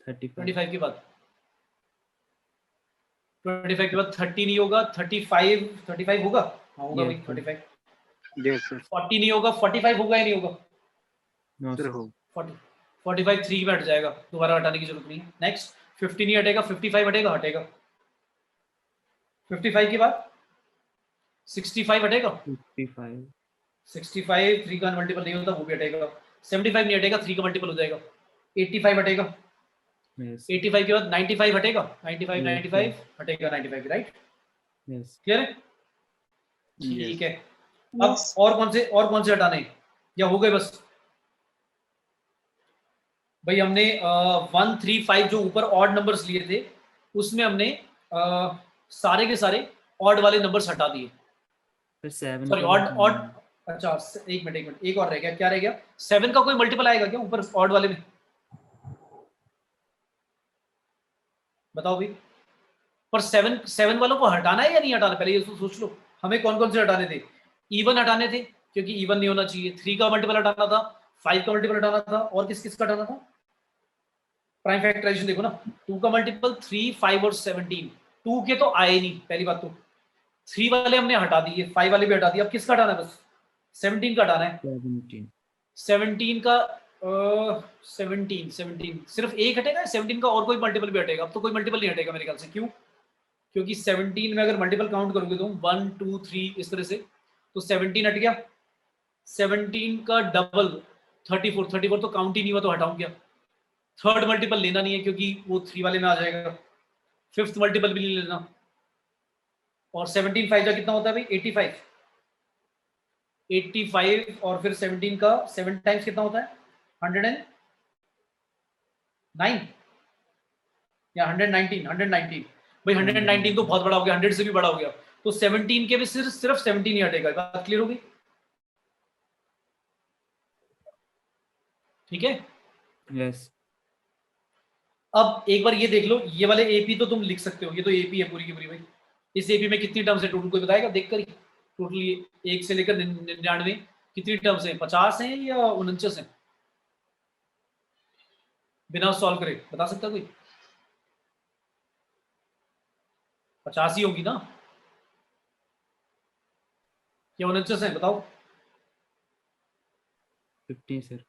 35 25 के बाद, 25 के बाद 30 नहीं होगा, 35 होगा, हाँ होगा भाई, 35। Yes sir. 40 नहीं होगा, 45 होगा या नहीं होगा, नो सर सर। हो 45 3 में हट जाएगा, दोबारा हटाने की जरूरत नहीं है। नेक्स्ट 50 नहीं हटेगा, 55 हटेगा, 55 के बाद 65 हटेगा, 55 65 3 का मल्टीपल नहीं होता, वो भी हटेगा। 75 नहीं हटेगा, 3 का मल्टीपल हो जाएगा। 85 हटेगा, यस 85 के बाद 95 हटेगा, 95 Yes, 95 हटेगा, 95 राइट, यस क्लियर है, ठीक है। अब Yes. और कौन से हटाने हैं? या हो गए बस भाई। हमने 1 3 5 जो ऊपर ऑड नंबर्स लिए थे उसमें हमने सारे के सारे ऑड वाले नंबर्स हटा दिए, फिर 7 सॉरी ऑड। अच्छा एक मिनट एक और रह गया, क्या रह गया, 7 का कोई मल्टीपल आएगा क्या ऊपर ऑड वाले में, बताओ भाई। पर 7 वालों को हटाना है या नहीं हटाना, पहले ये सोच लो। हमें कौन कौन से हटाने थे, इवन हटाने थे क्योंकि इवन नहीं होना चाहिए, 3 का मल्टीपल हटाना था, 5 का मल्टीपल हटाना था, और किस किस का हटाना था। प्राइम फैक्टराइजेशन देखो ना, 2 का मल्टीपल 3 5 और 17, 2 के तो आए नहीं, पहली बात तो 3 वाले हमने हटा दिए, 5 वाले भी हटा दिए, अब किसका हटाना है, बस 17 का हटाना है। 17 17 का 17 सिर्फ एक हटेगा, 17 का और कोई मल्टीपल भी हटेगा, अब तो कोई मल्टीपल नहीं हटेगा मेरे ख्याल से, क्यों? क्योंकि 17 में अगर मल्टीपल काउंट करोगे तुम 1 2 3 इस तरह से, तो 17 हट गया, 17 का डबल 34 तो काउंट ही नहीं हुआ, तो हटाऊं क्या। थर्ड मल्टीपल लेना नहीं है क्योंकि वो 3 वाले में आ जाएगा, फिफ्थ मल्टीपल भी नहीं लेना। और 17 5 का कितना होता है भाई, 85 और फिर 17 का 7 टाइम्स कितना होता है, 109 या 119 भाई। 119 तो बहुत बड़ा हो गया, 100 से भी बड़ा हो गया, तो 17 के भी सिर्फ 17 ही हटेगा, बात क्लियर होगी, ठीक है। यस अब एक बार ये देख लो, ये वाले एपी तो तुम लिख सकते हो, ये तो एपी है पूरी की पूरी भाई। इस एपी में कितनी टर्म्स है टोटल, कोई बताएगा देख कर ही, टोटल ये 1 से लेकर 99 कितनी टर्म्स हैं, 50 हैं या 49 हैं, बिना सॉल्व करे बता सकता कोई, 50 ही होगी ना, या 49 हैं, बताओ। 50 सर।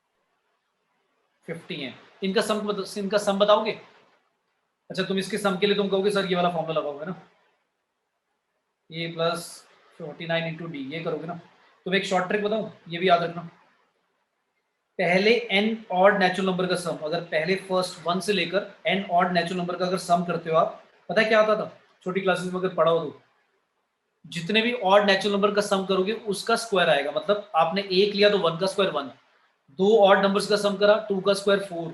50 है, इनका सम बताओगे। अच्छा तुम इसके सम के लिए तुम कहोगे सर ये वाला फॉर्मूला लगाओगे ना, a प्लस 49 इंटू डी, ये करोगे ना। तो मैं एक शॉर्ट ट्रिक बताऊं, ये भी याद रखना। पहले n ऑड नेचुरल नंबर का सम, अगर पहले फर्स्ट 1 से लेकर n ऑड नेचुरल नंबर का अगर सम करते हो आप, पता है क्या आता था छोटी क्लासेस में अगर पढ़ा हो तो, जितने भी ऑड नेचुरल नंबर का सम करोगे उसका स्क्वायर आएगा। मतलब आपने 1 लिया तो 1 का स्क्वायर 1, 2 ऑड नंबर्स का सम करा 2 का स्क्वायर 4,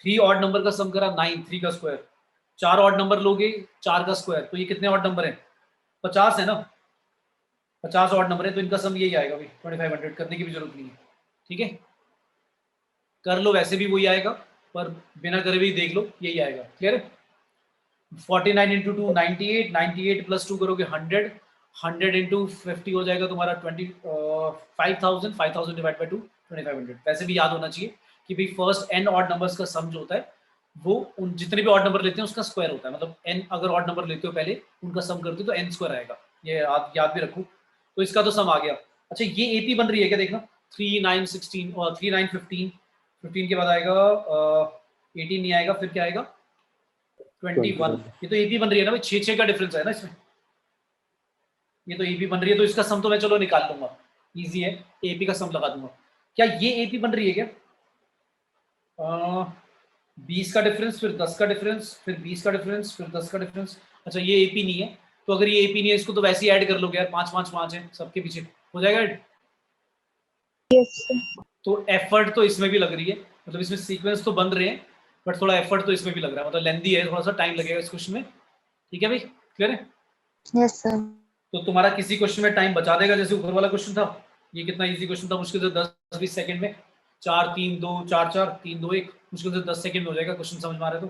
3 ऑड नंबर का सम करा 9, 3 का स्क्वायर, 4 ऑड नंबर लोगे 4 का स्क्वायर। तो ये कितने ऑड नंबर हैं? 50 है ना, 50 ऑड नंबर है, तो इनका सम यही आएगा भाई। 2500 करने की भी जरूरत नहीं है, ठीक है, कर लो वैसे भी वही आएगा, पर बिना करे भी देख लो यही आएगा। क्लियर है? 49 इंटू 2 98, 98 प्लस 2 करोगे 100, 100 इंटू 50 हो जाएगा तुम्हारा 50,000, 5000 डिवाइड बाई 2 2500। वैसे भी याद होना चाहिए कि भाई फर्स्ट n ऑड नंबर्स का सम जो होता है वो उन जितने भी ऑड नंबर लेते हैं उसका स्क्वायर होता है। मतलब n अगर ऑड नंबर लेते हो पहले उनका सम करते हो तो n स्क्वायर आएगा, ये याद भी रखो। तो इसका तो सम आ गया। अच्छा ये एपी बन रही है क्या, देखना 3 9 16 और 3 9 15, 15 के बाद आएगा 18 नहीं आएगा, फिर क्या आएगा 21। ये तो एपी बन रही है ना भाई, 6 का डिफरेंस है ना इसमें, ये तो एपी बन रही है, तो इसका सम तो मैं चलो निकाल लूंगा, इजी है, एपी का सम लगा दूंगा। क्या ये एपी बन रही है क्या? 20 का डिफरेंस, फिर 10 का डिफरेंस, फिर 20 का डिफरेंस, फिर 10 का डिफरेंस। अच्छा ये एपी नहीं है, तो अगर ये एपी नहीं है इसको तो वैसे ही ऐड कर लोगे यार, 5 5 5 है सबके पीछे, हो जाएगा ऐड। Yes, sir. तो एफर्ट तो इसमें भी लग रही है, मतलब इसमें सीक्वेंस तो बन रहे हैं बट थोड़ा एफर्ट तो इसमें भी लग रहा है, मतलब लेंदी है, थोड़ा सा टाइम लगेगा इस क्वेश्चन में, ठीक है भाई, क्लियर है? Yes, sir. तो तुम्हारा किसी क्वेश्चन में टाइम बचा देगा, जैसे ऊपर वाला क्वेश्चन था, ये कितना इजी क्वेश्चन था, मुश्किल से 10-20 सेकंड में 4 3 2 4 4 3 2 1, मुश्किल से 10 सेकंड में हो जाएगा क्वेश्चन, समझ में आ रहा है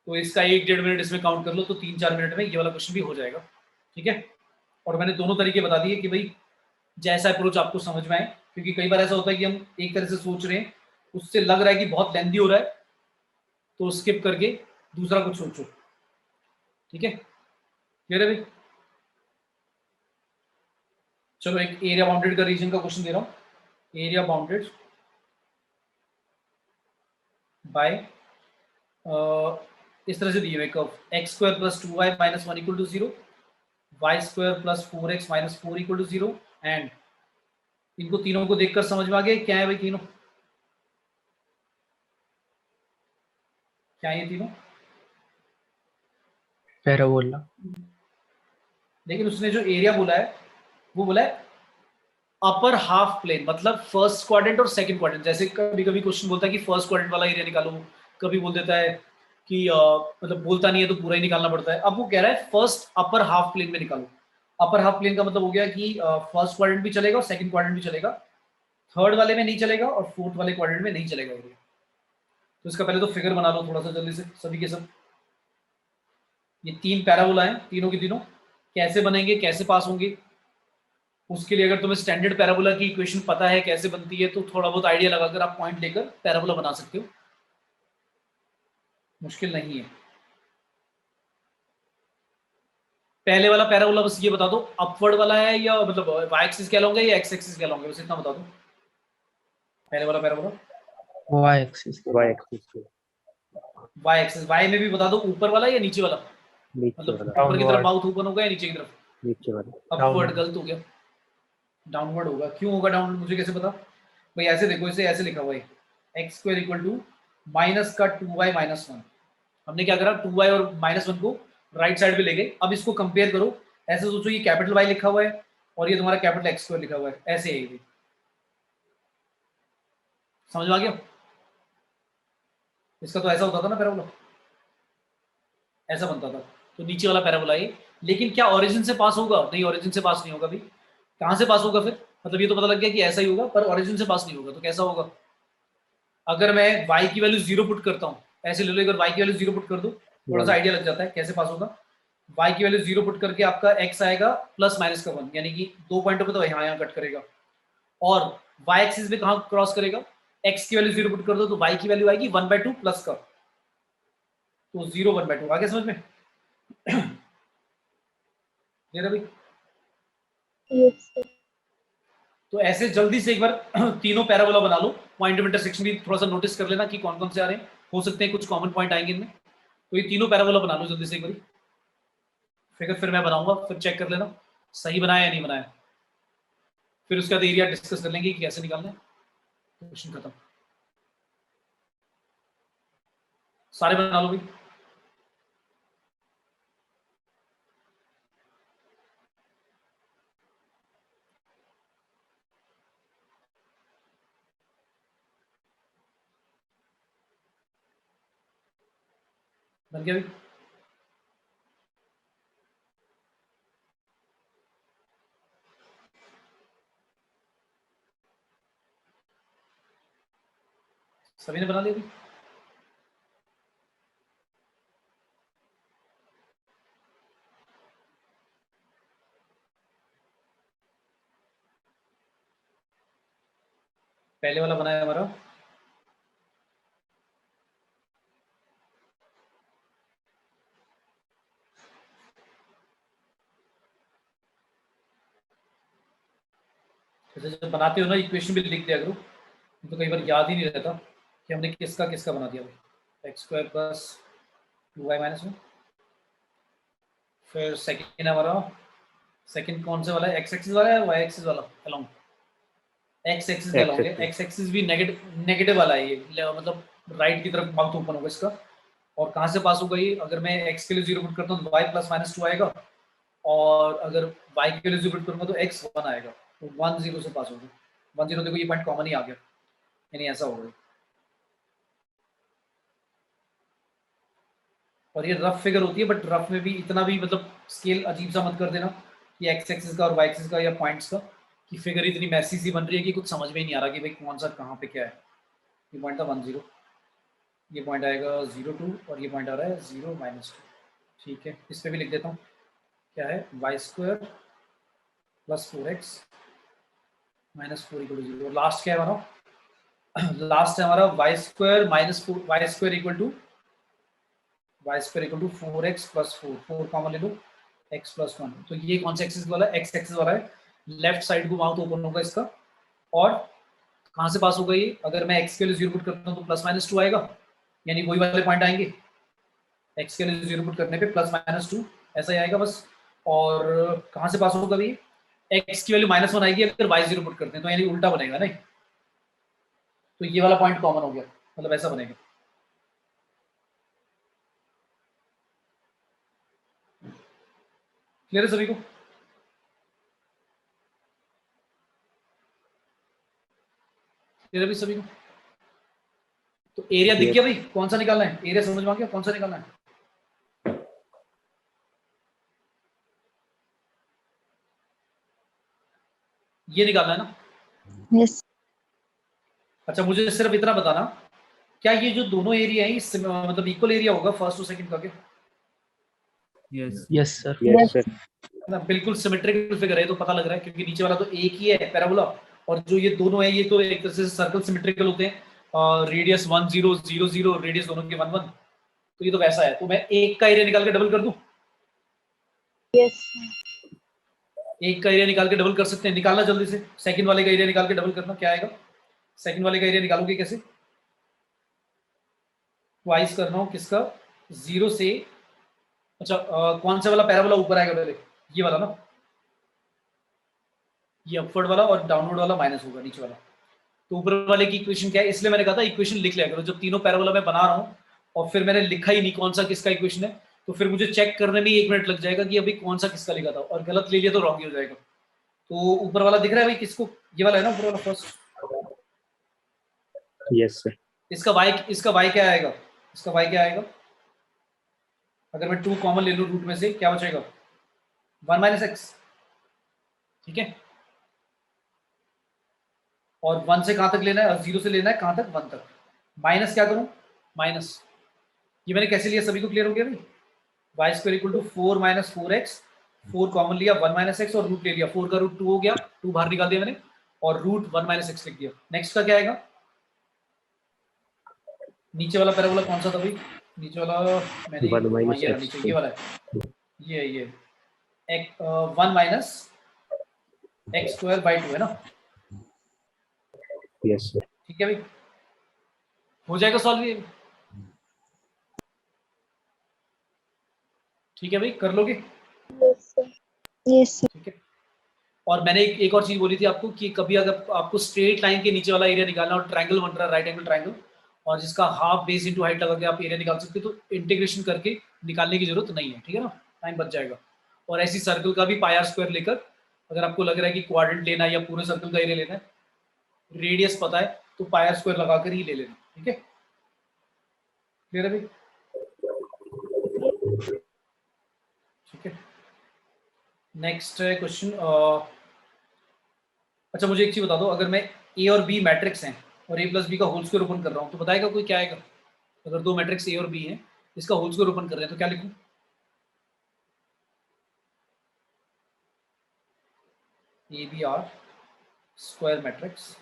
तो इसका 1-1.5 मिनट इसमें काउंट कर लो, तो 3-4 मिनट में ये वाला क्वेश्चन भी हो जाएगा, ठीक है। और मैंने दोनों तरीके बता दिए कि भाई जैसा अप्रोच आपको समझ में आए, क्योंकि कई बार ऐसा होता है कि हम एक तरह से सोच रहे हैं, उससे लग रहा है कि बहुत लेंदी हो रहा है, तो स्किप करके दूसरा कुछ सोचो, ठीक है, क्लियर है भाई? चलो एक एरिया बाउंडेड का रीजन का क्वेश्चन दे रहा हूं। एरिया बाउंडेड बाय इस तरह से दिए हुए curve, X square plus 2y minus 1 equal to 0, Y square plus 4x minus 4 equal to 0, and इनको तीनों को देखकर समझ में आ गया क्या है भाई तीनों, क्या है ये तीनों? पैराबोला। लेकिन उसने जो एरिया बोला है वो बोला है अपर हाफ प्लेन, मतलब फर्स्ट क्वाड्रेंट और सेकंड क्वाड्रेंट। जैसे कभी कभी क्वेश्चन बोलता है कि फर्स्ट क्वाड्रेंट वाला एरिया निकालो, कभी बोल देता है कि मतलब बोलता नहीं है तो पूरा ही निकालना पड़ता है। अब वो कह रहा है फर्स्ट अपर हाफ प्लेन में निकालो। अपर हाफ प्लेन का मतलब हो गया कि फर्स्ट क्वाड्रेंट भी चलेगा और सेकंड क्वाड्रेंट भी चलेगा, थर्ड वाले में नहीं चलेगा और फोर्थ वाले क्वाड्रेंट में नहीं चलेगा एरिया। तो इसका पहले तो फिगर बना लो थोड़ा सा जल्दी से सभी के सब। ये 3 पैराबोला हैं, तीनों के तीनों कैसे बनेंगे, कैसे पास होंगे, उसके लिए अगर तुम्हें स्टैंडर्ड पैराबोला की इक्वेशन पता है कैसे बनती है तो थोड़ा बहुत आइडिया लगाकर आप पॉइंट लेकर पैराबोला बना सकते हो, मुश्किल नहीं है। पहले वाला पैराबोला बस ये बता दो अपवर्ड वाला है या मतलब वाई एक्सिस क्या लूंगा या एक्स एक्सिस क्या लूंगा, बस इतना बता दो। पहले वाला parabola Y axis. Y axis Y axis, Y में भी बता दो ऊपर वाला या नीचे वाला, नीचे मतलब वाला, ऊपर की तरफ Downward. माउथ ओपन होगा या नीचे की तरफ नीचे वाला, अपवर्ड, Downward. गलत हो गया, डाउनवर्ड होगा। क्यों होगा डाउनवर्ड, मुझे कैसे पता भाई? ऐसे देखो, इसे ऐसे लिखा हुआ है X square equal to minus का 2y माइनस 1। हमने क्या करा 2y और माइनस 1 को राइट साइड पे ले गए। अब इसको कंपेयर करो, ऐसे सोचो ये कैपिटल Y लिखा हुआ है और ये तुम्हारा कैपिटल एक्स स्क्वायर लिखा हुआ है, ऐसे है ये, समझ में आ गया? इसका तो ऐसा होता था ना पैराबोला, ऐसा बनता था, तो नीचे वाला पैराबोला ये। लेकिन क्या ओरिजिन से पास होगा? नहीं, ओरिजिन से पास नहीं होगा भाई। कहाँ से पास होगा फिर? मतलब ये तो पता लग गया कि ऐसा ही होगा, पर ओरिजिन से पास नहीं होगा, तो कैसा होगा? अगर मैं y की वैल्यू 0 पुट करता हूँ, ऐसे ले लो, अगर y की वैल्यू 0 पुट कर दो, थोड़ा सा आइडिया लग जाता है कैसे पास होगा। y की वैल्यू 0 पुट करके आपका x आएगा प्लस माइनस का 1, यानी कि 2 पॉइंटों पे तो यहाँ कट करेगा, और y एक्सिस पे कहाँ क्रॉस करेगा? x की वैल्यू 0 पुट कर दो तो y की वैल्यू आएगी 1/2 प्लस का, तो 0 1/2 आ गया समझ में? ये रहा भाई। Yes, sir. तो ऐसे जल्दी से एक बार तीनों पैराबोला बना लो। पॉइंट ऑफ इंटरसेक्शन भी थोड़ा सा नोटिस कर लेना कि कौन कौन से आ रहे हैं, हो सकते हैं कुछ कॉमन पॉइंट आएंगे इनमें। तो ये तीनों पैराबोला बना लो जल्दी से एक बार, फिगर फिर मैं बनाऊंगा, फिर चेक कर लेना सही बनाया या नहीं बनाया। फिर उसके बाद एरिया डिस्कस कर लेंगे कि कैसे निकालना है। क्वेश्चन खत्म। सारे बना लो भाई। बन गया भाई। सभी ने बना लिया भाई। पहले वाला बनाया हमारा जैसे जब बनाते हो ना इक्वेशन भी लिख दिया करो, तो कई बार याद ही नहीं रहता कि हमने किसका किसका बना दिया भाई। X square plus 2y minus 1। फिर सेकेंड हमारा, सेकेंड कौन से वाला है, एक्स एक्सिस वाला है वाई एक्सिस वाला अलोंग? एक्स एक्सिस के अलोंग है। एक्स एक्सिस भी नेगेटिव वाला है ये, मतलब राइट की तरफ माउथ ओपन होगा इसका। और कहाँ से पास होगा ये? अगर मैं एक्स के लिए 0 पुट करता हूँ तो y प्लस माइनस 2 आएगा, और अगर y के लिए 0 पुट करूंगा तो x 1 आएगा। तो 1 0 से पास होगा। 1 0 देखो ये पॉइंट कॉमन ही आ गया, यानी ऐसा होगा। और ये रफ फिगर होती है, बट रफ में भी इतना भी मतलब स्केल अजीब सा मत कर देना कि एक्स एक्सिस का और वाई एक्सिस का या पॉइंट्स का, कि फिगर इतनी मैसी सी बन रही है कि कुछ समझ में ही नहीं आ रहा कि भाई कौन सा कहाँ पे क्या है। ये पॉइंट था 1 0, ये पॉइंट आएगा 0 2, और ये पॉइंट आ रहा है 0 माइनस 2। ठीक है, इस पर भी लिख देता हूँ। क्या है? Y square plus 4x minus 4 equal to 0। Last क्या है हमारा? लास्ट है हमारा Y square minus 4, Y square equal to 4x plus 4, 4 common ले लो, x प्लस 1। तो ये कौन सा एक्सिस वाला है? एक्स एक्सिस वाला है। लेफ्ट साइड को माउथ ओपन होगा इसका, और कहाँ से पास होगा ये? अगर मैं x के लिए 0 पुट करता हूँ तो प्लस माइनस 2 आएगा, यानी वही वाले पॉइंट आएंगे। x के लिए 0 पुट करने पे प्लस माइनस 2 ऐसा ही आएगा बस। और कहाँ से पास होगा ये? x की वैल्यू -1 आएगी अगर y 0 पुट करते हैं, तो यानी उल्टा बनेगा नहीं। तो ये वाला पॉइंट कॉमन हो गया, मतलब ऐसा बनेगा। क्लियर है सभी को? क्लियर है भी सभी को? तो एरिया दिख गया भाई, कौन सा निकालना है? एरिया समझ में आ गया कौन सा निकालना है? ये निकालना है ना? Yes. अच्छा, मुझे सिर्फ इतना बताना, क्या ये जो दोनों एरिया है ये मतलब इक्वल एरिया होगा फर्स्ट और सेकंड का? क्या यस यस सर। Yes. ना? बिल्कुल सिमेट्रिकल फिगर है, तो पता लग रहा है क्योंकि नीचे वाला तो एक ही है पैराबोला, और जो ये दोनों है ये तो एक तरह से सर्कल सिमेट्रिकल होते हैं। रेडियस 1 0 0 0, रेडियस दोनों के 1 1। तो ये तो वैसा है, तो मैं एक का एरिया निकाल के डबल कर दूं? Yes. एक का एरिया निकाल के डबल कर सकते हैं, निकालना जल्दी से। सेकंड वाले का एरिया निकाल के डबल करना, क्या आएगा? सेकंड वाले का एरिया निकालोगे कैसे? ट्वाइस कर रहा हूँ किसका? 0 से। अच्छा, कौन सा वाला पैराबोला ऊपर आएगा पहले? ये वाला ना, ये अपवर्ड वाला, और डाउनवर्ड वाला माइनस होगा नीचे वाला। तो ऊपर वाले की इक्वेशन क्या है? इसलिए मैंने कहा था इक्वेशन लिख लिया करो जब तीनों पैराबोला मैं बना रहा हूँ, और फिर मैंने लिखा ही नहीं कौन सा किसका इक्वेशन है, तो फिर मुझे चेक करने में 1 मिनट लग जाएगा कि अभी कौन सा किसका लिखा था, और गलत ले लिया तो रॉन्ग ही हो जाएगा। तो ऊपर वाला दिख रहा है भाई किसको? ये वाला है ना ऊपर वाला फर्स्ट? Yes sir. इसका y क्या आएगा? इसका y क्या आएगा? अगर मैं 2 कॉमन ले लूं रूट में से, क्या बचेगा? 1 माइनस एक्स। ठीक है, और 1 से कहां तक लेना है? 0 से लेना है कहां तक? 1 तक। माइनस क्या करूं? माइनस, ये मैंने कैसे लिया? सभी को क्लियर हो गया भाई? Y square equal to 4 minus 4x, 4 common लिया, 1 माइनस एक्स, और रूट ले लिया। 4 का रूट 2 हो गया, 2 बाहर निकाल दिया मैंने, और रूट 1 माइनस एक्स लिख दिया। नेक्स्ट का क्या आएगा? नीचे वाला पैराबोला कौन सा था भाई? नीचे वाला मैंने, 1 हाँ माइनस ये रहा एक्स। नीचे, ये वाला है, ये 1 माइनस एक्स स्क्वायर बाई 2 है ना? Yes sir. ठीक है भाई, हो जाएगा सॉल्व ये? ठीक है भाई, कर लोगे? Yes, sir. Yes, sir. ठीक है, और मैंने एक और चीज बोली थी आपको कि कभी अगर आपको स्ट्रेट लाइन के नीचे वाला एरिया निकालना और ट्रायंगल बन रहा है, राइट एंगल ट्रायंगल, और जिसका हाफ बेस इंटू हाइट लगा के आप एरिया निकाल सकते हो, तो इंटीग्रेशन करके निकालने की जरूरत नहीं है, ठीक है ना, टाइम बच जाएगा। और ऐसी सर्कल का भी पाई आर स्क्वायर लेकर, अगर आपको लग रहा है कि क्वाड्रेंट लेना है या पूरे सर्कल का एरिया लेना है, रेडियस पता है तो पाई आर स्क्वायर लगाकर ही ले लेना, ठीक है, क्लियर है भाई? ठीक है, नेक्स्ट क्वेश्चन। अच्छा मुझे एक चीज बता दो, अगर मैं ए और बी मैट्रिक्स हैं और ए प्लस बी का होल स्क्वायर ओपन कर रहा हूँ तो बताएगा कोई क्या आएगा? अगर दो मैट्रिक्स ए और बी हैं, इसका होल स्क्वायर ओपन कर रहे हैं तो क्या लिखूं? A B are square matrix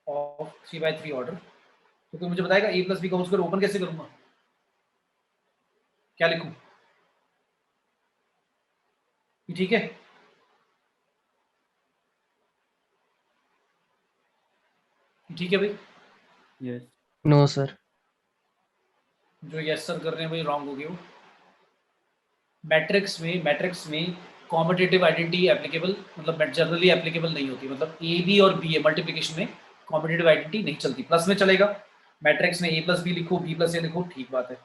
of 3x3 order, तो कोई मुझे बताएगा ए प्लस बी का होल स्क्वायर ओपन कैसे करूंगा? क्या लिखूं? ये ठीक है? ये ठीक है भाई? Yes no sir. जो यस सर कर रहे हैं भाई रॉन्ग हो गया वो। मैट्रिक्स में कॉम्पिटिटिव आइडेंटिटी एप्लीकेबल, मतलब जनरली एप्लीकेबल नहीं होती, मतलब ए बी और बी ए मल्टीप्लिकेशन में कॉम्पिटिटिव आइडेंटिटी नहीं चलती, प्लस में चलेगा। मैट्रिक्स में ए प्लस बी लिखो, बी प्लस ए लिखो, ठीक बात है।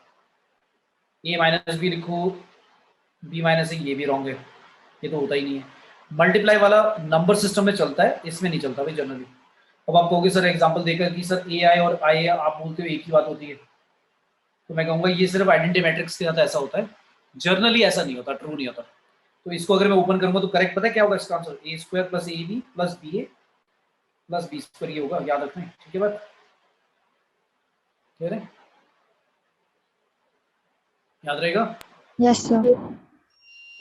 ए माइनस बी लिखो, बी माइनस ए, ये भी रॉन्ग है, ये तो होता ही नहीं है। मल्टीप्लाई वाला नंबर सिस्टम में चलता है, इसमें नहीं चलता भाई जनरली। अब आप कहोगे सर एग्जांपल देकर कि सर ए आई और आई आप बोलते हो एक ही बात होती है, तो मैं कहूँगा ये सिर्फ आइडेंटिटी मैट्रिक्स के साथ ऐसा होता है, जर्नली ऐसा नहीं होता, ट्रू नहीं होता। तो इसको अगर मैं ओपन करूंगा तो करेक्ट पता है क्या होगा इसका answer? A square plus A B plus B A plus B square, ये होगा, याद रखना है, ठीक है बात? क्लियर है? याद रहेगा? Yes, sir.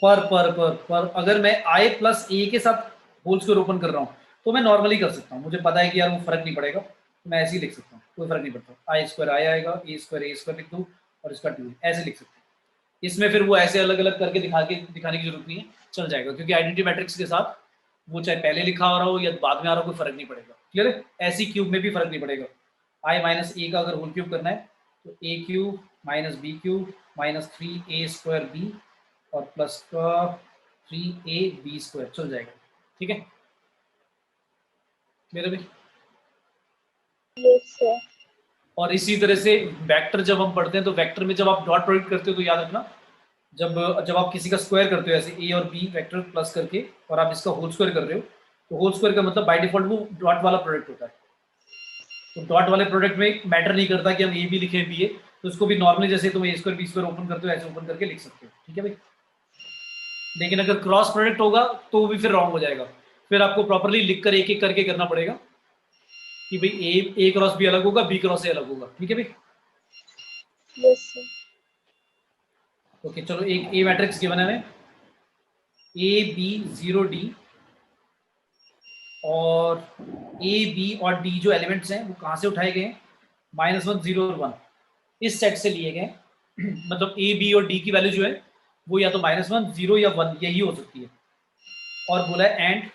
पर अगर मैं आई प्लस ए के साथ होल स्क्वायर ओपन कर रहा हूँ तो मैं नॉर्मली कर सकता हूँ, मुझे पता है कि यार वो फर्क नहीं पड़ेगा, तो मैं ऐसे ही लिख सकता हूँ, कोई फर्क नहीं पड़ता। आई स्क्वायर आई आएगा, ए स्क्वायर लिख दूँ और इसका 2 ऐसे लिख सकते हैं। इसमें फिर वो ऐसे अलग अलग करके दिखाने की जरूरत नहीं है, चल जाएगा, क्योंकि आइडेंटिटी मैट्रिक्स के साथ वो चाहे पहले लिखा हो रहा हो या बाद में आ रहा हो, कोई फर्क नहीं पड़ेगा। क्लियर है? ऐसी क्यूब में भी फर्क नहीं पड़ेगा। आई माइनस ए का अगर होल क्यूब करना है तो a cube minus b cube minus 3a square b और प्लस का 3ab स्क्वायर, चल जाएगा, ठीक है मेरे भी? Yes, sir. और इसी तरह से वेक्टर जब हम पढ़ते हैं तो वेक्टर में जब आप डॉट प्रोडक्ट करते हो तो याद रखना, जब आप किसी का स्क्वायर करते हो ऐसे ए और बी वेक्टर प्लस करके और आप इसका होल स्क्वायर कर रहे हो, तो होल स्क्वायर का मतलब बाय डिफॉल्ट वो डॉट वाला प्रोडक्ट होता है। तो डॉट वाले प्रोडक्ट में मैटर नहीं करता कि हम ए बी लिखें बी ए, तो उसको भी नॉर्मली जैसे तुम ए स्क्वायर बी स्क्वायर ओपन करते हो ऐसे ओपन करके लिख सकते हो, ठीक है भाई? लेकिन अगर क्रॉस प्रोडक्ट होगा तो भी फिर रॉन्ग हो जाएगा, फिर आपको प्रॉपरली लिख कर एक एक करके करना पड़ेगा कि भाई ए क्रॉस बी अलग होगा, बी क्रॉस ए अलग होगा, ठीक है भाई? Yes, sir. ओके चलो, एक ए मैट्रिक्स गिवन है हमें, ए बी 0 डी, और ए बी और डी जो एलिमेंट्स हैं वो कहाँ से उठाए गए हैं? -1 0 और 1 इस सेट से लिए गए मतलब ए बी और डी की वैल्यू जो है वो या तो -1 0 या 1 यही हो सकती है। और बोला है एंड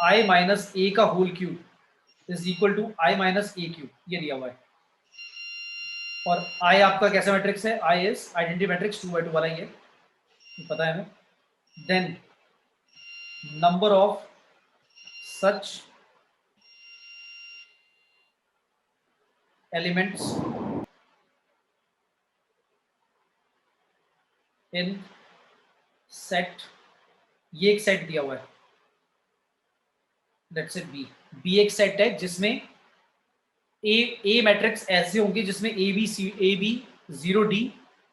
आई माइनस ए का whole cube is equal to I minus A cube, ये दिया हुआ है। और आई आपका कैसा मैट्रिक्स है? I is identity matrix 2x2 वाला ही है, पता है हमें। Then number of such elements in set, ये एक सेट दिया हुआ है, लेट्स से बी एक सेट है जिसमें ए मैट्रिक्स ऐसे होंगे जिसमें ए बी 0 डी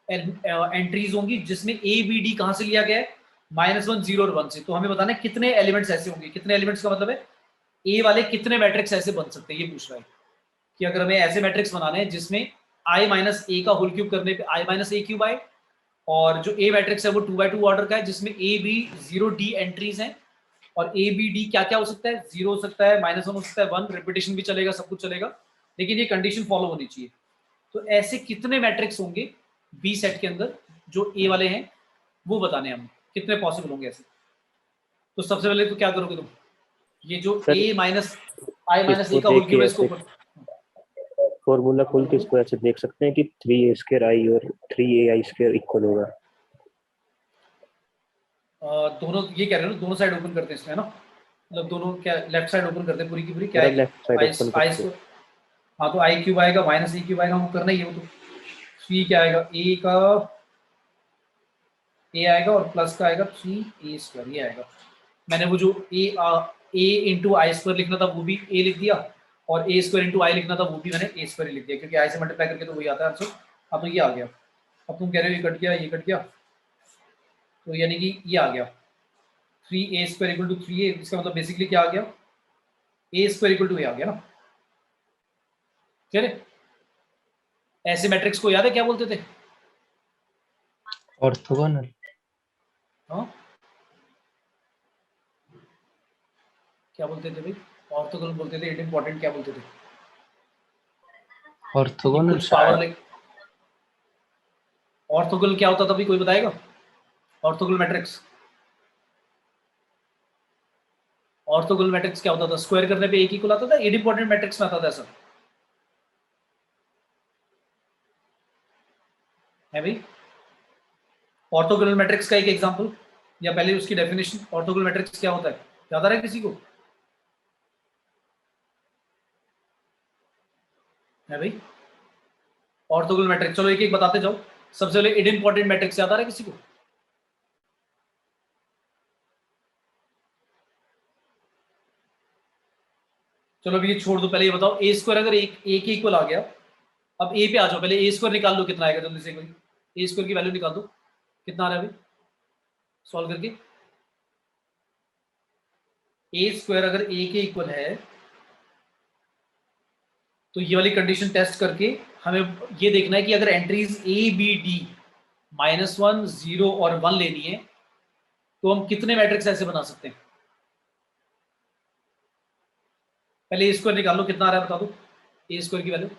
एंट्रीज होंगी, जिसमें ए बी डी कहां से लिया गया है? -1 0 और 1 से। तो हमें बताना है कितने एलिमेंट्स ऐसे होंगे, कितने एलिमेंट्स का मतलब है ए वाले कितने मैट्रिक्स ऐसे बन सकते हैं, ये पूछ रहा है कि अगर हमें ऐसे मैट्रिक्स बनाने हैं जिसमें आई माइनस ए का होल क्यूब करने पे आई माइनस ए क्यूब आए, और जो ए मैट्रिक्स है वो 2x2 ऑर्डर का है जिसमें ए बी 0 डी एंट्रीज हैं, और ए बी डी क्या क्या हो सकता है? 0 हो सकता है, -1 हो सकता है, 1 रिपीटेशन भी चलेगा, सब कुछ चलेगा, लेकिन ये कंडीशन फॉलो होनी चाहिए। तो ऐसे कितने मैट्रिक्स होंगे बी सेट के अंदर जो ए वाले हैं वो बताने हम कितने पॉसिबल होंगे ऐसे। तो सबसे पहले तो क्या करोगे तुम, ये जो सर, ए माइनस आई माइनस ए इसको का होल क्यूब है देखिए, इसको फॉर्मूला खोल के इसको ऐसे देख सकते हैं कि 3a² आई और 3ai² इक्वल होगा। दोनों ये कह रहे हो ना, दोनों साइड ओपन करते हैं इसमें, है ना, मतलब दोनों क्या लेफ्ट साइड ओपन करते हैं पूरी की पूरी, क्या मेरा है लेफ्ट साइड आई ओपन आई करते स्क्वायर। हाँ तो आई क्यूब आएगा माइनस ए क्यूब आएगा, हमको करना ही है वो तो। थ्री क्या आएगा, ए का ए आएगा और प्लस का आएगा 3a² ये आएगा। मैंने वो जो ए इंटू आई स्क्वायर लिखना था वो भी ए लिख दिया, और ए स्क्वायर इंटू आई लिखना था वो भी मैंने ए स्क्वायर लिख दिया, क्योंकि आई से मल्टीप्लाई करके तो वही आता है आंसर। अब तो ये आ गया। अब तुम कह रहे हो ये कट गया, ये कट गया, तो यानी कि ये आ गया 3a² इक्वल टू 3a। इसका मतलब बेसिकली क्या आ गया, a² इक्वल टू a आ गया ना। चले, ऐसे मैट्रिक्स को याद है क्या बोलते थे? ऑर्थोगोनल। हाँ क्या बोलते थे भाई? ऑर्थोगोनल बोलते थे, इम्पोर्टेंट क्या बोलते थे? ऑर्थोगोनल कुछ पावर ले। ऑर्थोगोनल क्या होता था भाई, कोई बताएगा? ऑर्थोगोनल मैट्रिक्स, ऑर्थोगोनल मैट्रिक्स क्या होता था? स्क्वायर करने पे एक इक्वल आता था, इम्पोर्टेंट मैट्रिक्स में आता था ऐसा है भाई। ऑर्थोगोनल मैट्रिक्स का एक एग्जांपल, या पहले उसकी डेफिनेशन, ऑर्थोगोनल मैट्रिक्स क्या होता है याद आ रहा है किसी को? है भाई ऑर्थोगोनल मैट्रिक्स, चलो एक एक बताते जाओ। सबसे पहले इम्पोर्टेंट मैट्रिक्स याद आ रहा है किसी को? चलो अभी ये छोड़ दो, पहले ये बताओ ए स्क्वायर अगर एक के इक्वल आ गया, अब ए पे आ जाओ, पहले ए स्क्वायर निकाल लो कितना आएगा जल्दी से, कोई ए स्क्वायर की वैल्यू निकाल दो, कितना आ रहा है अभी सॉल्व करके। ए स्क्वायर अगर ए के इक्वल है तो ये वाली कंडीशन टेस्ट करके हमें ये देखना है कि अगर एंट्रीज ए बी डी -1 0 और 1 लेनी है तो हम कितने मैट्रिक्स ऐसे बना सकते हैं। पहले ए स्क्वायर निकाल लो, कितना आ रहा है बता दो ए स्क्वायर की वैल्यू,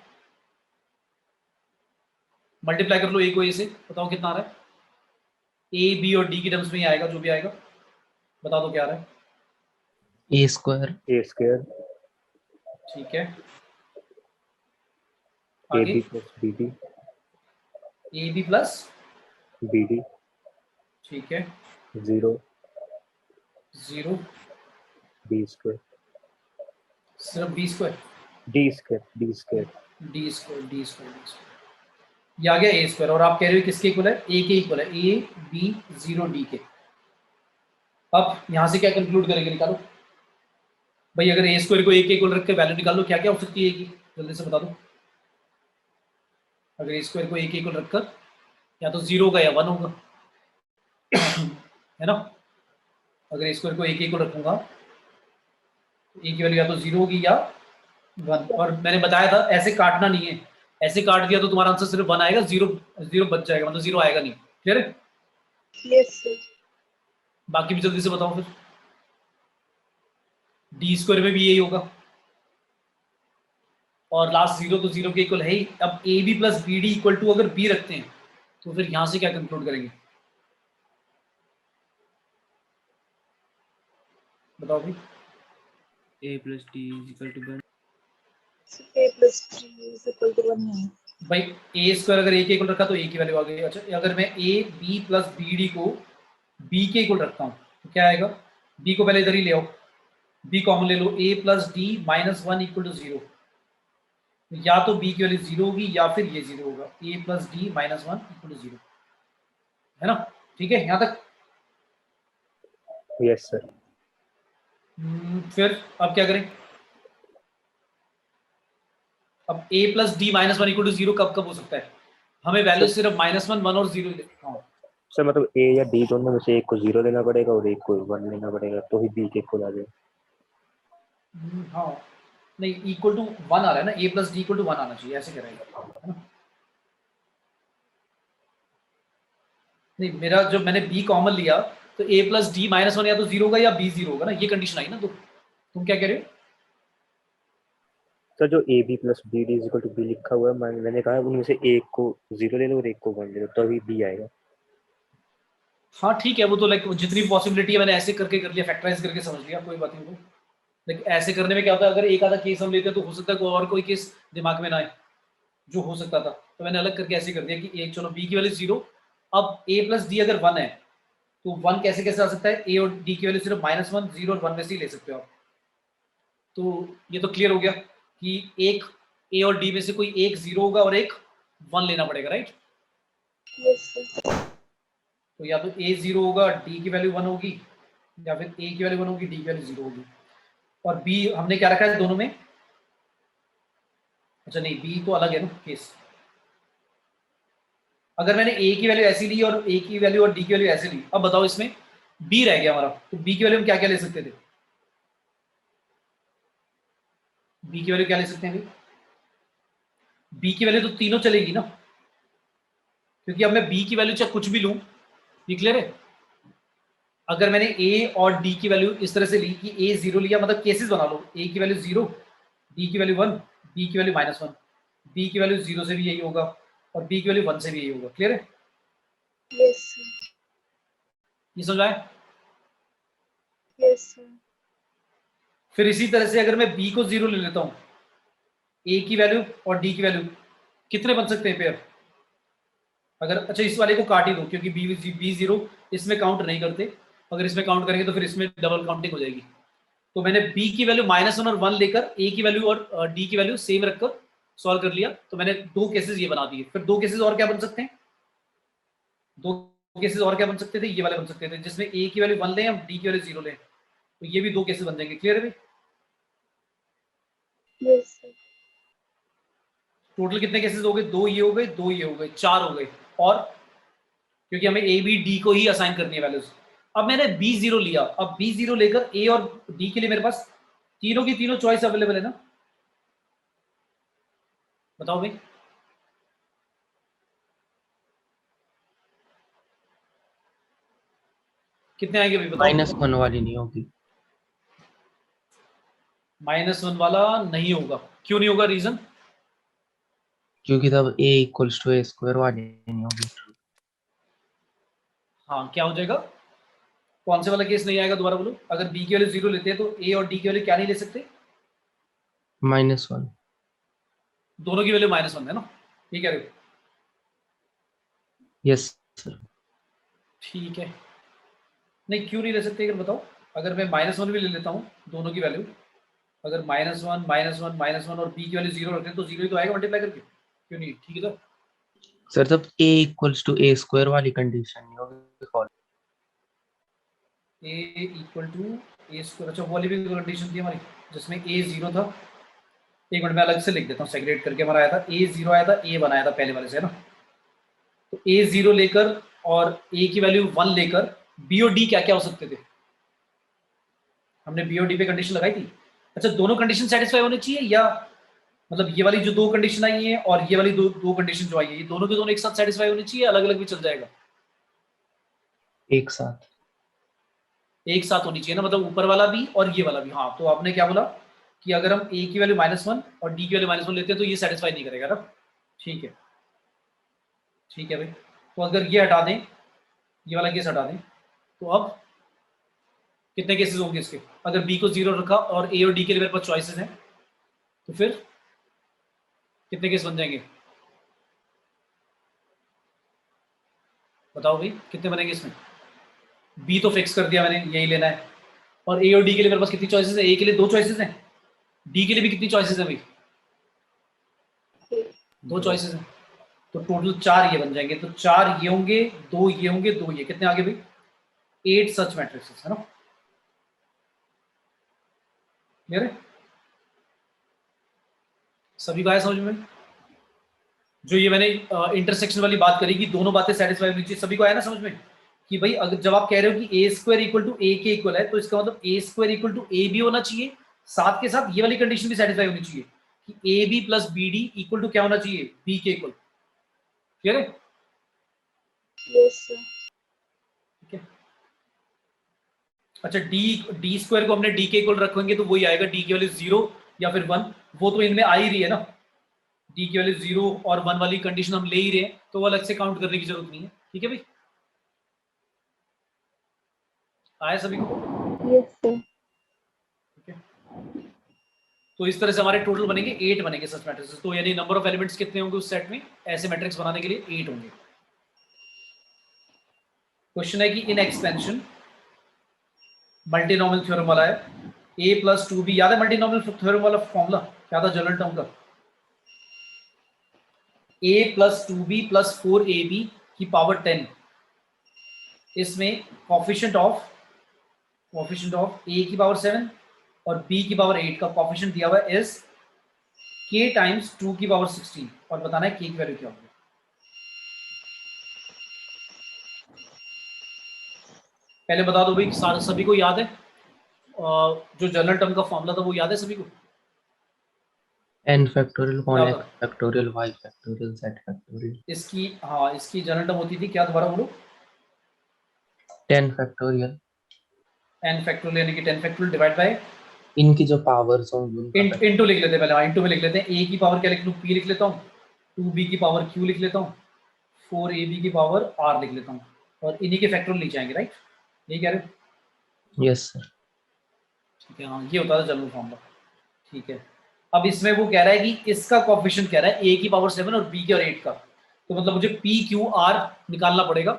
मल्टीप्लाई कर लो ए को ए से, बताओ कितना आ रहा है। ए बी और डी की टर्म्स में ही आएगा, जो भी आएगा बता दो क्या आ रहा है। ए स्क्वायर a², ठीक है ab आगे plus bd, A B plus bd, ठीक है 0, 0 b², सिर्फ B square d², D square ये आ गया ए स्क्वायर, और आप कह रहे हो किसके इक्वल है? ए के इक्वल है, ए बी 0 डी के। अब यहां से क्या कंक्लूड करेंगे, निकालो भाई। अगर ए स्क्वायर को ए के इक्वल रख के वैल्यू निकाल लो, क्या क्या हो सकती है ए की, जल्दी से बता दो। अगर ए स्क्वायर को ए के इक्वल रखकर, या तो 0 होगा या 1 होगा है ना। अगर ए स्क्वायर को ए के इक्वल रखूंगा तो ए की वैल्यू या तो 0 होगी या 1। और मैंने बताया था ऐसे काटना नहीं है, ऐसे काट दिया तो तुम्हारा आंसर सिर्फ 1 आएगा, 0 बच जाएगा, मतलब 0 आएगा नहीं। क्लियर है? Yes, sir. बाकी भी जल्दी से बताओ फिर। डी स्क्वायर में भी यही होगा, और लास्ट 0 तो 0 के इक्वल है ही। अब A B plus B D equal to अगर बी रखते हैं तो फिर यहां से क्या कंक्लूड करेंगे, बताओ भाई। a plus d is equal to 1. So a plus 3 is equal to 1 है। भाई ए स्क्वायर अगर ए के इक्वल रखा तो ए की वैल्यू आ गई। अच्छा अगर मैं A B plus B D को बी के इक्वल रखता हूँ तो क्या आएगा? बी को पहले इधर ही ले आओ, बी कॉमन ले लो, ए प्लस डी -1 इक्वल टू 0। या तो बी की वैल्यू 0 होगी या फिर ये 0 होगा, ए प्लस डी -1 इक्वल टू 0, है ना। ठीक है यहाँ तक? yes sir, फिर अब क्या करें? अब a plus D -1 equal to 0 कब कब हो सकता है? हमें वैल्यू सिर्फ -1 1 और 0 हाँ सर मतलब a या d दोनों में से एक को 0 लेना पड़ेगा और एक को 1 लेना पड़ेगा, तो ही b के इक्वल आ जाए। हाँ नहीं, इक्वल टू 1 आ रहा है ना, a plus D equal to 1 आना चाहिए, ऐसे करेंगे है ना। नहीं मेरा जब मैंने b कॉमन लिया तो a प्लस डी -1 या तो 0 होगा या b 0 होगा ना, ये कंडीशन आई ना। तो तुम क्या कह रहे हो? सर जो a b plus b d equal to b लिखा हुआ है, मैंने कहा उनमें से एक को 0 ले लो और एक को 1 ले लो, तभी b आएगा। हाँ ठीक है, वो तो लाइक जितनी पॉसिबिलिटी है मैंने ऐसे करके कर लिया, फैक्टराइज करके समझ लिया, कोई बात नहीं। वो लाइक ऐसे करने में क्या होता है, अगर एक आधा केस हम लेते हैं तो हो सकता है कोई और कोई केस दिमाग में ना आए जो हो सकता था, तो मैंने अलग करके ऐसे कर दिया कि एक चलो बी की वैल्यू 0, अब a प्लस डी अगर 1 है तो 1 कैसे कैसे आ सकता है, ए और डी की वैल्यू सिर्फ -1, 0 और 1 में से ही ले सकते हो आप। तो ये तो क्लियर हो गया कि एक ए और डी में से कोई एक 0 होगा और एक 1 लेना पड़ेगा, राइट। Yes, sir. तो या तो ए 0 होगा, डी की वैल्यू 1 होगी, या फिर ए की वैल्यू 1 होगी, डी की वैल्यू 0 होगी। और बी हमने क्या रखा है दोनों में, अच्छा नहीं बी तो अलग है ना केस। अगर मैंने ए की वैल्यू ऐसी ली और ए की वैल्यू और डी की वैल्यू ऐसे ली, अब बताओ इसमें बी रह गया हमारा, तो बी की वैल्यू हम क्या क्या ले सकते थे, बी की वैल्यू क्या ले सकते हैं भाई, बी की वैल्यू तो तीनों चलेगी ना, क्योंकि अब मैं बी की वैल्यू चाहे कुछ भी लूं, ये क्लियर है। अगर मैंने ए और डी की वैल्यू इस तरह से ली कि ए 0 लिया, मतलब केसेस बना लो, ए की वैल्यू 0, डी की वैल्यू 1, बी की वैल्यू -1, बी की वैल्यू 0 से भी यही होगा और बी की वैल्यू 1 से भी यही होगा, क्लियर है। Yes, sir. ये समझ आया। Yes, sir. फिर इसी तरह से अगर मैं b को 0 ले लेता हूं, a की वैल्यू और d की वैल्यू कितने बन सकते हैं पेयर, अगर अच्छा इस वाले को काट ही दो क्योंकि b 0 इसमें काउंट नहीं करते, अगर इसमें काउंट करेंगे तो फिर इसमें डबल काउंटिंग हो जाएगी। तो मैंने b की वैल्यू -1 और 1 लेकर a की वैल्यू और d की वैल्यू सेम रखकर सॉल्व कर लिया, तो मैंने दो केसेस ये बना दिए। फिर दो केसेस और क्या बन सकते हैं, दो केसेस और क्या बन सकते थे, ये वाले बन सकते थे जिसमें a की वैल्यू 1 लें हम d की वैल्यू 0 लें, तो ये भी दो केसेस बन जाएंगे, क्लियर है भाई। Yes, sir. टोटल कितने केसेस हो गए, दो ये हो गए, दो ये हो गए, 4 हो गए। और क्योंकि हमें ए बी डी को ही असाइन करनी है वैल्यूज। अब मैंने बी 0 लिया, अब बी 0 लेकर ए और डी के लिए मेरे पास तीनों की तीनों चॉइस अवेलेबल है ना, बताओ भाई। कितने आएंगे भाई बताओ। -1 वाली नहीं होगी। -1 वाला नहीं होगा, क्यों नहीं होगा, रीजन, क्योंकि तब a इक्वल्स टू a² वाली नहीं होगी। हाँ क्या हो जाएगा, कौन से वाला केस नहीं आएगा दोबारा बोलो। अगर बी की वैल्यू 0 लेते हैं तो ए और डी की वैल्यू क्या नहीं ले सकते, -1। दोनों की वैल्यू -1 है ना, ये कह रहे हो। Yes sir. ठीक है, नहीं क्यों नहीं ले सकते अगर बताओ। अगर मैं -1 भी ले लेता हूँ दोनों की वैल्यू, अगर -1 -1 और b की वैल्यू 0 रखते हैं तो 0 ही तो आएगा मल्टीप्लाई करके, क्यों नहीं, ठीक है। तो सर तब a इक्वल्स टू a² वाली कंडीशन नहीं होगी। a इक्वल टू a², अच्छा वो वाली भी कंडीशन थी हमारी जिसमें a 0 था। एक मिनट में अलग से लिख देता हूँ सेग्रेगेट करके, हमारा आया था a 0 आया था, a बनाया था पहले वाले से, है ना। तो a 0 लेकर और a की वैल्यू 1 लेकर b और d क्या क्या हो सकते थे, हमने b और d पे कंडीशन लगाई थी। अच्छा दोनों कंडीशन सेटिस्फाई होनी चाहिए, या मतलब ये वाली जो दो कंडीशन आई है और ये वाली दो कंडीशन जो आई है, ये दोनों के दोनों एक साथ सेटिस्फाई होनी चाहिए, अलग अलग भी चल जाएगा, एक साथ होनी चाहिए ना, मतलब ऊपर वाला भी और ये वाला भी। हाँ तो आपने क्या बोला कि अगर हम a की वैल्यू -1 और d की वैल्यू -1 लेते हैं तो ये सेटिस्फाई नहीं करेगा ना, ठीक है भाई। तो अगर ये हटा दें, ये वाला केस हटा दें, तो अब कितने केसेस होंगे इसके, अगर b को 0 रखा और a और d के लिए मेरे पास चॉइसेस हैं, तो फिर कितने केस बन जाएंगे बताओ भाई, कितने बनेंगे इसमें। b तो फिक्स कर दिया मैंने, यही लेना है, और a और d के लिए मेरे पास कितनी चॉइसेस है, a के लिए 2 चॉइसेस हैं, d के लिए भी कितनी चॉइसेस है भाई, 2 चॉइसेस हैं, तो टोटल 4 ये बन जाएंगे। तो 4 ये होंगे, 2 ये होंगे, 2 ये, कितने आगे भाई 8 सच मैट्रिसेस, है ना, क्लियर है सभी का है समझ में। जो ये मैंने इंटरसेक्शन वाली बात करी कि दोनों बातें सेटिस्फाई होनी चाहिए, सभी को आया ना समझ में कि भाई अगर जब आप कह रहे हो कि a² इक्वल टू a के इक्वल है, तो इसका मतलब a² इक्वल टू a भी होना चाहिए, साथ के साथ ये वाली कंडीशन भी सेटिस्फाई होनी चाहिए कि ab plus bd equal to क्या होना चाहिए, b के इक्वल, क्लियर है। Yes, sir. ठीक है, अच्छा d² को हमने d के इक्वल रखेंगे तो वही आएगा, d की वैल्यू 0 या फिर 1, वो तो इनमें आ ही रही है ना, d की वैल्यू 0 और 1 वाली कंडीशन हम ले ही रहे हैं, तो वो अलग से काउंट करने की जरूरत नहीं है, ठीक है भाई, आया सभी को। Yes, sir. ठीक है, तो इस तरह से हमारे टोटल बनेंगे 8 बनेंगे सच मैट्रिसेस, तो यानी नंबर ऑफ एलिमेंट्स कितने होंगे उस सेट में, ऐसे मैट्रिक्स बनाने के लिए 8 होंगे। क्वेश्चन है कि इन एक्सपेंशन मल्टीनॉमियल थ्योरम वाला है, a प्लस 2b, याद है मल्टीनॉमियल थ्योरम वाला फॉर्मूला क्या था जनरल टर्म का? a plus 2b plus 4ab की पावर 10, इसमें कॉफिशिएंट ऑफ a की पावर 7 और b की पावर 8 का कॉफिशिएंट दिया हुआ है इज k टाइम्स 2 की पावर 16 और बताना है k की वैल्यू क्या होगी। पहले बता दो भाई, सभी को याद है जो जनरल टर्म का फॉर्मूला था वो याद है सभी को? n फैक्टोरियल क्या 1 होता? x factorial y factorial z factorial इसकी इसकी जनरल टर्म होती थी क्या, दोबारा बोलो? 10 फैक्टोरियल, n फैक्टोरियल यानी कि 10 फैक्टोरियल डिवाइड बाय इनकी जो पावर्स होंगी उनका इनटू लिख लेते हैं पहले। इनटू में लिख लेते हैं, a की पावर क्या लिख लूं, p लिख लेता हूँ, 2b की पावर q लिख लेता हूँ, 4ab की पावर r लिख लेता हूँ और इन्हीं के फैक्टोरियल लिख जाएंगे, राइट? यही कह रहे हो? Yes sir. ठीक है, हाँ ये होता था जनरल फॉर्मूला। ठीक है, अब इसमें वो कह रहा है कि इसका कोएफिशिएंट कह रहा है a की पावर 7 और b की और 8 का, तो मतलब मुझे p q r निकालना पड़ेगा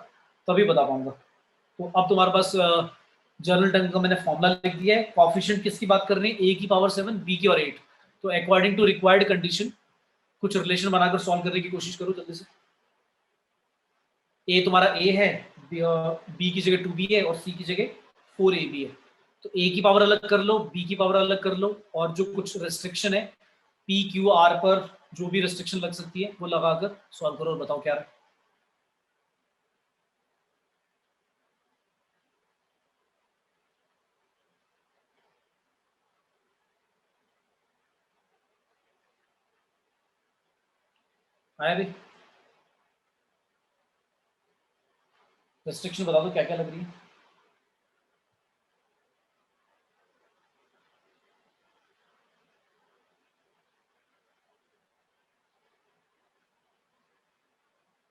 तभी बता पाऊंगा। तो अब तुम्हारे पास जनरल टर्म का मैंने फॉर्मूला लिख दिया है। कोएफिशिएंट किसकी बात कर रहे हैं? a की पावर 7, b की और 8। तो अकॉर्डिंग टू रिक्वायर्ड कंडीशन कुछ रिलेशन बनाकर सॉल्व करने की कोशिश करो जल्दी से। a तुम्हारा a है, b की जगह 2b है और c की जगह 4ab है। तो a की पावर अलग कर लो, b की पावर अलग कर लो और जो कुछ रेस्ट्रिक्शन है p q r पर जो भी रेस्ट्रिक्शन लग सकती है वो लगाकर सॉल्व करो और बताओ क्या है। आया भी? रेस्ट्रिक्शन बता दो क्या क्या लग रही है।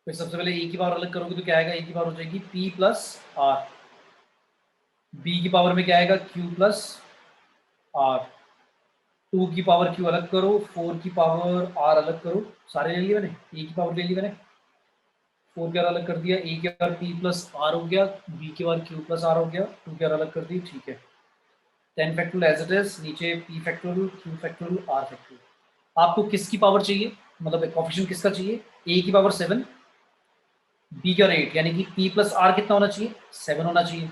फिर सबसे पहले a की पावर अलग करोगे तो क्या आएगा? a की पावर हो जाएगी p प्लस r, b की पावर में क्या आएगा? q प्लस r, 2 की पावर q अलग करो, 4 की पावर r अलग करो, सारे ले लिए मैंने, a की पावर ले ली मैंने, 4 की r अलग कर दिया, a की r p प्लस r हो गया, b की बार q प्लस r हो गया, 2 की r अलग कर दी। ठीक है, 10 फैक्टोरियल एज इट इज, नीचे p factorial, q factorial, r factorial. आपको किसकी पावर चाहिए, मतलब कोएफिशिएंट किसका चाहिए? a की पावर 7, b की और 8, यानी कि p प्लस r कितना होना चाहिए? 7 होना चाहिए।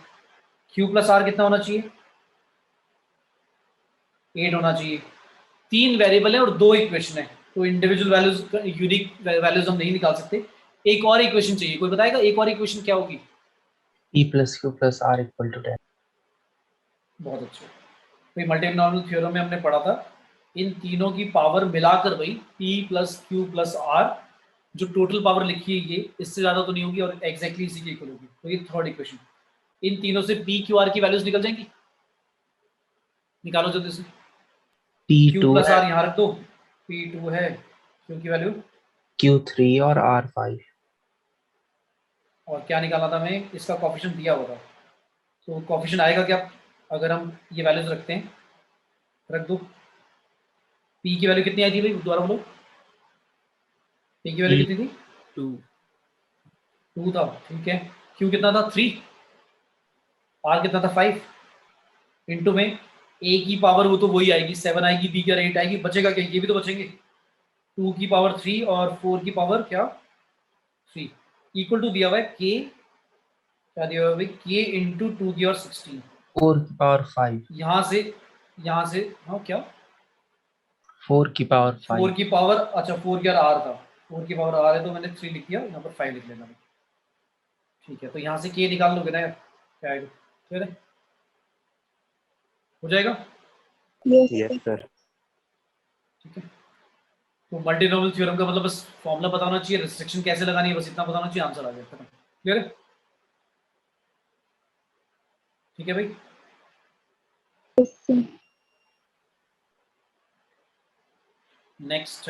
q प्लस r कितना होना चाहिए? 8 होना चाहिए। 3 वेरिएबल है और 2 इक्वेशन है, तो इंडिविजुअल वैल्यूज, यूनिक वैल्यूज हम नहीं निकाल सकते। एक और इक्वेशन चाहिए, कोई बताएगा एक और इक्वेशन क्या होगी? p plus q plus r equal to 10। बहुत अच्छा। भाई मल्टीनॉमियल थ्योरम में हमने पढ़ा था इन तीनों की पावर मिलाकर भाई p plus q plus r, जो टोटल पावर लिखी है ये इससे ज्यादा तो नहीं होगी और एग्जैक्टली इसी की इक्वल होगी। तो ये थर्ड इक्वेशन, इन तीनों से p q r की वैल्यूज निकल जाएंगी, निकालो जल्दी से। q p2 प्लस है, r यहाँ रख दो, p2 है, q की वैल्यू q3 और r5। और क्या निकाला था मैं? इसका कोएफिशिएंट दिया हुआ था, तो कोएफिशिएंट आएगा क्या अगर हम ये वैल्यूज रखते हैं? रख दो। p की वैल्यू कितनी आई थी भाई, दोबारा बोलो, p की वैल्यू कितनी थी? 2 था, ठीक है। q कितना था? 3। r कितना था? 5। इनटू में a की पावर वो तो वही आएगी, 7 आएगी, b की 8 आएगी, बचेगा क्या? ये भी तो बचेंगे, 2 की पावर 3 और 4 की पावर क्या 3, इक्वल टू दिया हुआ है k, क्या दिया हुआ है भाई? k इंटू 2 की और 16, 4 की पावर 5, यहाँ से हाँ क्या 4 की पावर 5। 4 की पावर, अच्छा 4 की r था, 4 की पावर r है तो मैंने 3 लिख दिया, यहाँ पर 5 लिख लेना। ठीक है, तो यहाँ से k निकाल लोगे ना यार, क्या आएगा? ठीक है, हो जाएगा। Yes, yes sir. सर। ठीक है, तो मल्टीनॉमियल थ्योरम का मतलब बस फॉर्मूला बताना चाहिए, रिस्ट्रिक्शन कैसे लगानी है बस इतना बताना चाहिए, आंसर आ गया, खत्म। क्लियर है? ठीक है भाई। Yes, sir. नेक्स्ट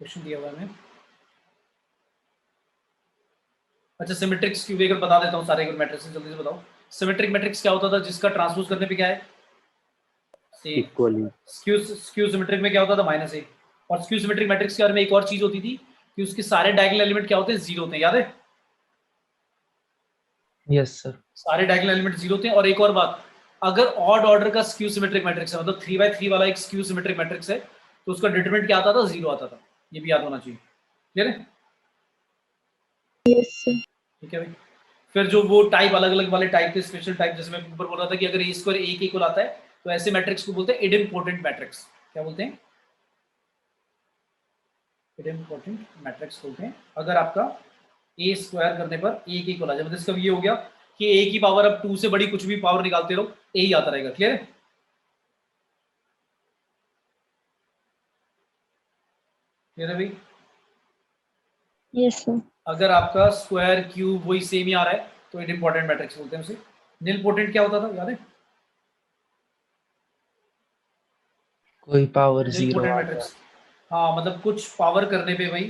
क्वेश्चन दिया हुआ है हमें। अच्छा, सिमेट्रिक्स की भी अगर बता देता हूँ सारे मैट्रिक्स जल्दी से बताओ। सिमेट्रिक मैट्रिक्स क्या होता था जिसका ट्रांसपोज करने पे क्या है? सेम। इक्वली। स्क्यू सिमेट्रिक में क्या होता था? -a। और स्क्यू सिमेट्रिक मैट्रिक्स के बारे में एक और चीज होती थी कि उसके सारे डायगोनल एलिमेंट क्या होते हैं, जीरो होते हैं, याद है? Yes sir. सारे डायगोनल एलिमेंट जीरो होते हैं। और एक और बात, अगर ऑड ऑर्डर का स्क्यू सिमेट्रिक मैट्रिक्स है, मतलब 3x3 वाला एक स्क्यू सिमेट्रिक मैट्रिक्स है, तो उसका डिटरमिनेंट क्या आता था, जीरो आता था। ये भी याद होना चाहिए। क्लियर है? Yes, sir. ठीक है भाई। फिर जो वो टाइप अलग अलग वाले टाइप के स्पेशल टाइप, जैसे मैं ऊपर बोल रहा था कि अगर ए स्क्वायर ए के इक्वल आता है तो ऐसे मैट्रिक्स को बोलते हैं इडेम्पोर्टेंट मैट्रिक्स। क्या बोलते हैं? इडेम्पोर्टेंट मैट्रिक्स बोलते हैं। अगर आपका ए स्क्वायर करने पर ए के इक्वल आ जाए, मतलब इसका ये हो गया कि ए की पावर अब 2 से बड़ी कुछ भी पावर निकालते रहो, ए ही आता रहेगा। क्लियर है? क्लियर है भाई? Yes, sir. अगर आपका स्क्वायर क्यूब वही सेम ही आ रहा है तो इडेम्पोर्टेंट मैट्रिक्स बोलते हैं उसे। निलपोटेंट क्या होता था, याद है? कोई पावर जीरो निलपोटेंट आ गया। मैट्रिक्स, हाँ, मतलब कुछ पावर करने पे भाई,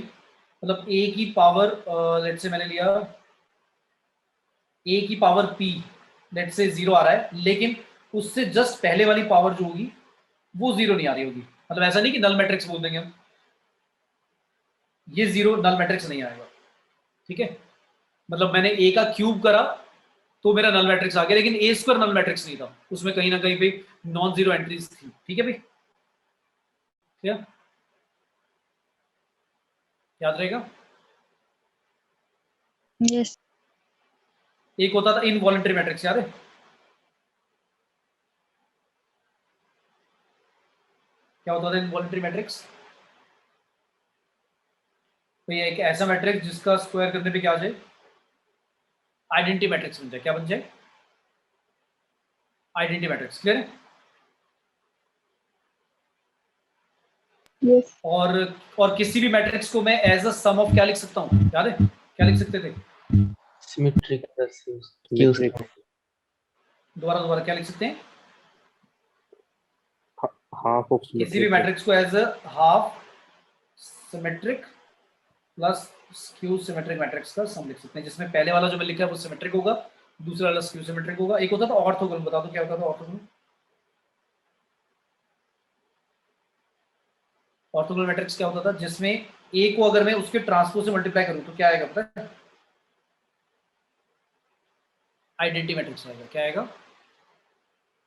मतलब ए की पावर, लेट से मैंने लिया ए की पावर पी, लेट से जीरो आ रहा है, लेकिन उससे जस्ट पहले वाली पावर जो होगी वो जीरो नहीं आ रही होगी। मतलब ऐसा नहीं कि नल मैट्रिक्स बोल देंगे हम, ये जीरो नल मैट्रिक्स नहीं आएगा। ठीक है? मतलब मैंने ए का क्यूब करा तो मेरा नल मैट्रिक्स आ गया, लेकिन ए स्क्वायर नल मैट्रिक्स नहीं था, उसमें कहीं ना कहीं पे नॉन जीरो एंट्रीज थी। ठीक है भाई? क्या याद रहेगा? Yes. एक होता था इनवॉलंटरी मैट्रिक्स, याद है? क्या होता था इनवॉलंटरी मैट्रिक्स? तो ये एक ऐसा मैट्रिक्स जिसका स्क्वायर करने पे क्या आ जाए, आइडेंटिटी मैट्रिक्स बन जाए। क्या बन जाए? Identity matrix. क्लियर है? Yes. और किसी भी मैट्रिक्स को मैं एज अ सम ऑफ क्या लिख सकता हूँ, याद है? क्या लिख सकते थे? सिमेट्रिक सिमेट्रिक दोबारा दोबारा क्या लिख सकते हैं? हाफ ऑफ किसी भी सिमेट्रिक मैट्रिक्स को as a half symmetric plus skew symmetric matrix का सम लिख सकते हैं, जिसमें पहले वाला जो मैं लिखा है वो सिमेट्रिक होगा, दूसरा वाला स्क्यू सिमेट्रिक होगा। एक होता था ऑर्थोगोनल, बता दो क्या होता था ऑर्थोगोनल? ऑर्थोगोनल मैट्रिक्स क्या होता था, जिसमें ए को अगर मैं उसके ट्रांसपोज से मल्टीप्लाई करूं तो क्या आएगा पता है? आइडेंटिटी मैट्रिक्स आएगा। क्या आएगा?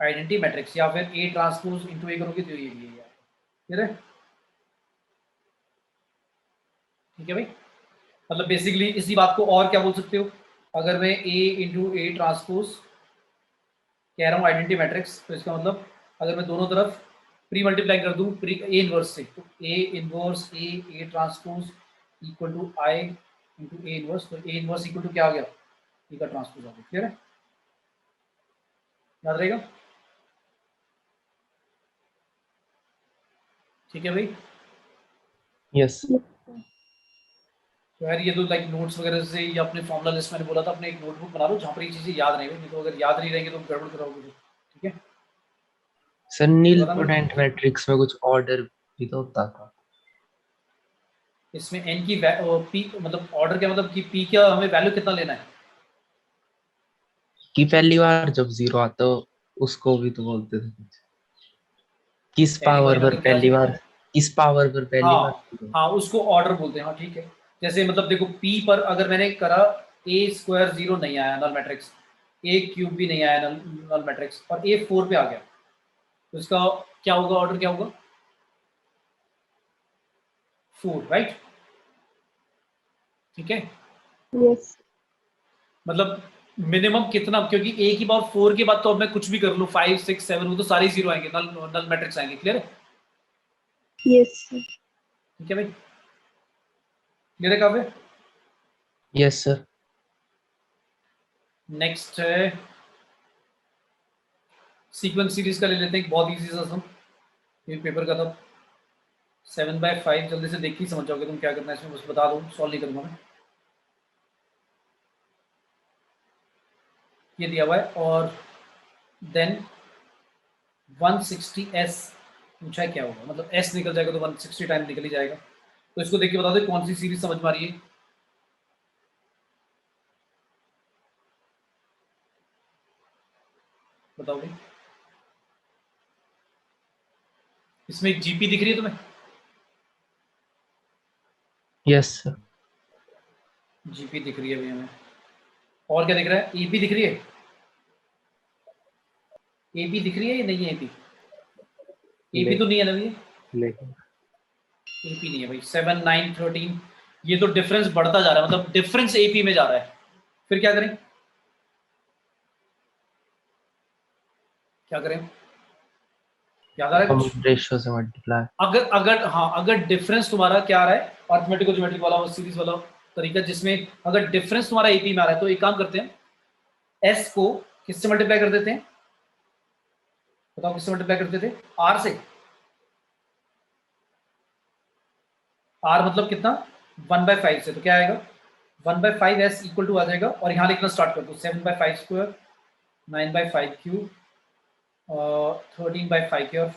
Identity matrix. या फिर ए ट्रांसपोज इनटू ए करोगे तो ये भी आएगा। ठीक है? ठीक है भाई? मतलब बेसिकली इसी बात को और क्या बोल सकते हो, अगर मैं ए इंटू ए ट्रांसपोज कह रहा हूँ आइडेंटिटी मैट्रिक्स, तो इसका मतलब अगर मैं दोनों तरफ प्री मल्टीप्लाई कर दूँ प्री ए इनवर्स से, तो A inverse A transpose equal to I into A inverse, तो ए इनवर्स इक्वल टू क्या आ गया, ए का ट्रांसपोज आ गया। क्लियर है? याद रहेगा? ठीक है भाई? यस। तो यार ये तो लाइक नोट्स वगैरह से या अपने फॉर्मुला लिस्ट मैंने बोला था अपने एक नोटबुक बना लो जहाँ पर ये चीज़ें याद रहेंगी, नहीं तो अगर याद नहीं रहेंगे तो गड़बड़ कराओगे तो। ठीक है? सर नीलपोटेंट मैट्रिक्स में कुछ ऑर्डर भी तो होता था। इसमें n की पी मतलब ऑर्डर क्या, मतलब कि p का हमें वैल्यू कितना लेना है? कि पहली बार जब जीरो आता उसको भी तो बोलते थे कुछ। किस पहली पावर बार पर मतलब क्या पहली चीज़? बार, किस पावर पर पहली बार हाँ zero? हाँ, उसको ऑर्डर बोलते हैं। हाँ ठीक है। जैसे मतलब देखो p पर अगर मैंने करा ए स्क्वायर जीरो नहीं आया नल मैट्रिक्स, ए क्यूब भी नहीं आया नल मैट्रिक्स, और ए 4 पे आ गया, तो इसका क्या होगा, ऑर्डर क्या होगा? 4, राइट? ठीक है? Yes. मतलब मिनिमम कितना, क्योंकि ए की पावर 4 के बाद तो अब मैं कुछ भी कर लूँ 5 6 7 वो तो सारे जीरो आएंगे, नल नल मैट्रिक्स आएंगे। क्लियर है? Yes, sir. ठीक है भाई? क्लियर है काफी? Yes sir. नेक्स्ट है सीक्वेंस सीरीज का ले लेते हैं, बहुत इजी सा सम, ये पेपर का था 7/5, जल्दी से देख के ही समझ जाओगे तुम क्या करना है इसमें, बस बता दो, सॉल्व नहीं करूंगा मैं। ये दिया हुआ है और देन 160s पूछा है क्या होगा, मतलब s निकल जाएगा तो 160 टाइम निकल ही जाएगा। तो इसको देख के बता दो कौन सी सीरीज समझ में आ रही है। बताओ भाई, इसमें एक जीपी दिख रही है तुम्हें? Yes sir. जीपी दिख रही है अभी हमें। और क्या दिख रहा है? एपी दिख रही है? एपी दिख रही है या नहीं है एपी? एपी तो नहीं है ना भैया? नहीं एपी नहीं है भाई। 7 9 13 ये तो डिफरेंस बढ़ता जा रहा है, मतलब डिफरेंस एपी में जा रहा है। फिर क्या करें? क्या करें? याद आ रहा है कुछ? कॉमन रेशियो से मल्टीप्लाई। अगर अगर हाँ, अगर डिफरेंस तुम्हारा क्या आ रहा है, अर्थमेटिक और ज्योमेट्रिक वाला वो सीरीज वाला तरीका, जिसमें अगर डिफरेंस तुम्हारा एपी में आ रहा है, तो एक काम करते हैं, एस को किससे मल्टीप्लाई कर देते हैं? बताओ किससे मल्टीप्लाई करते थे? आर से। आर मतलब कितना? 1/5 से। तो क्या आएगा? 1/5 एस इक्वल टू आ जाएगा, और यहाँ लिखना स्टार्ट कर दो। 7/5 square, 9/5 cube, 13/5 cube,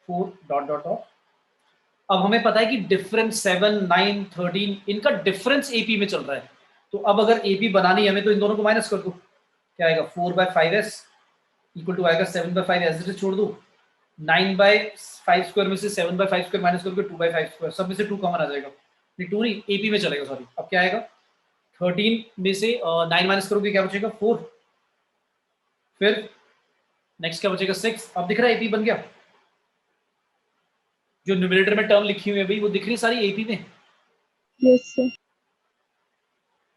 4 dot dot dot. अब हमें पता है कि डिफरेंस 7 9 13 इनका डिफरेंस एपी में चल रहा है। तो अब अगर एपी बनानी है हमें, तो इन दोनों को माइनस कर दो। क्या आएगा? 4/5s इक्वल टू आएगा 7/5 एज इट छोड़ दो। 9/5 स्क्वायर में से 7/5 स्क्वायर माइनस करके 2/5 स्क्वायर, सब में से 2 कॉमन आ जाएगा। नहीं 2 नहीं, एपी में चलेगा, सॉरी। अब क्या आएगा? 13 में से 9 माइनस करोगे क्या बचेगा? 4। फिर नेक्स्ट क्या बचेगा? 6। अब दिख रहा है एपी बन गया। जो न्यूमरेटर में टर्म लिखी हुई है भाई, वो दिख रही है सारी एपी में। Yes, sir.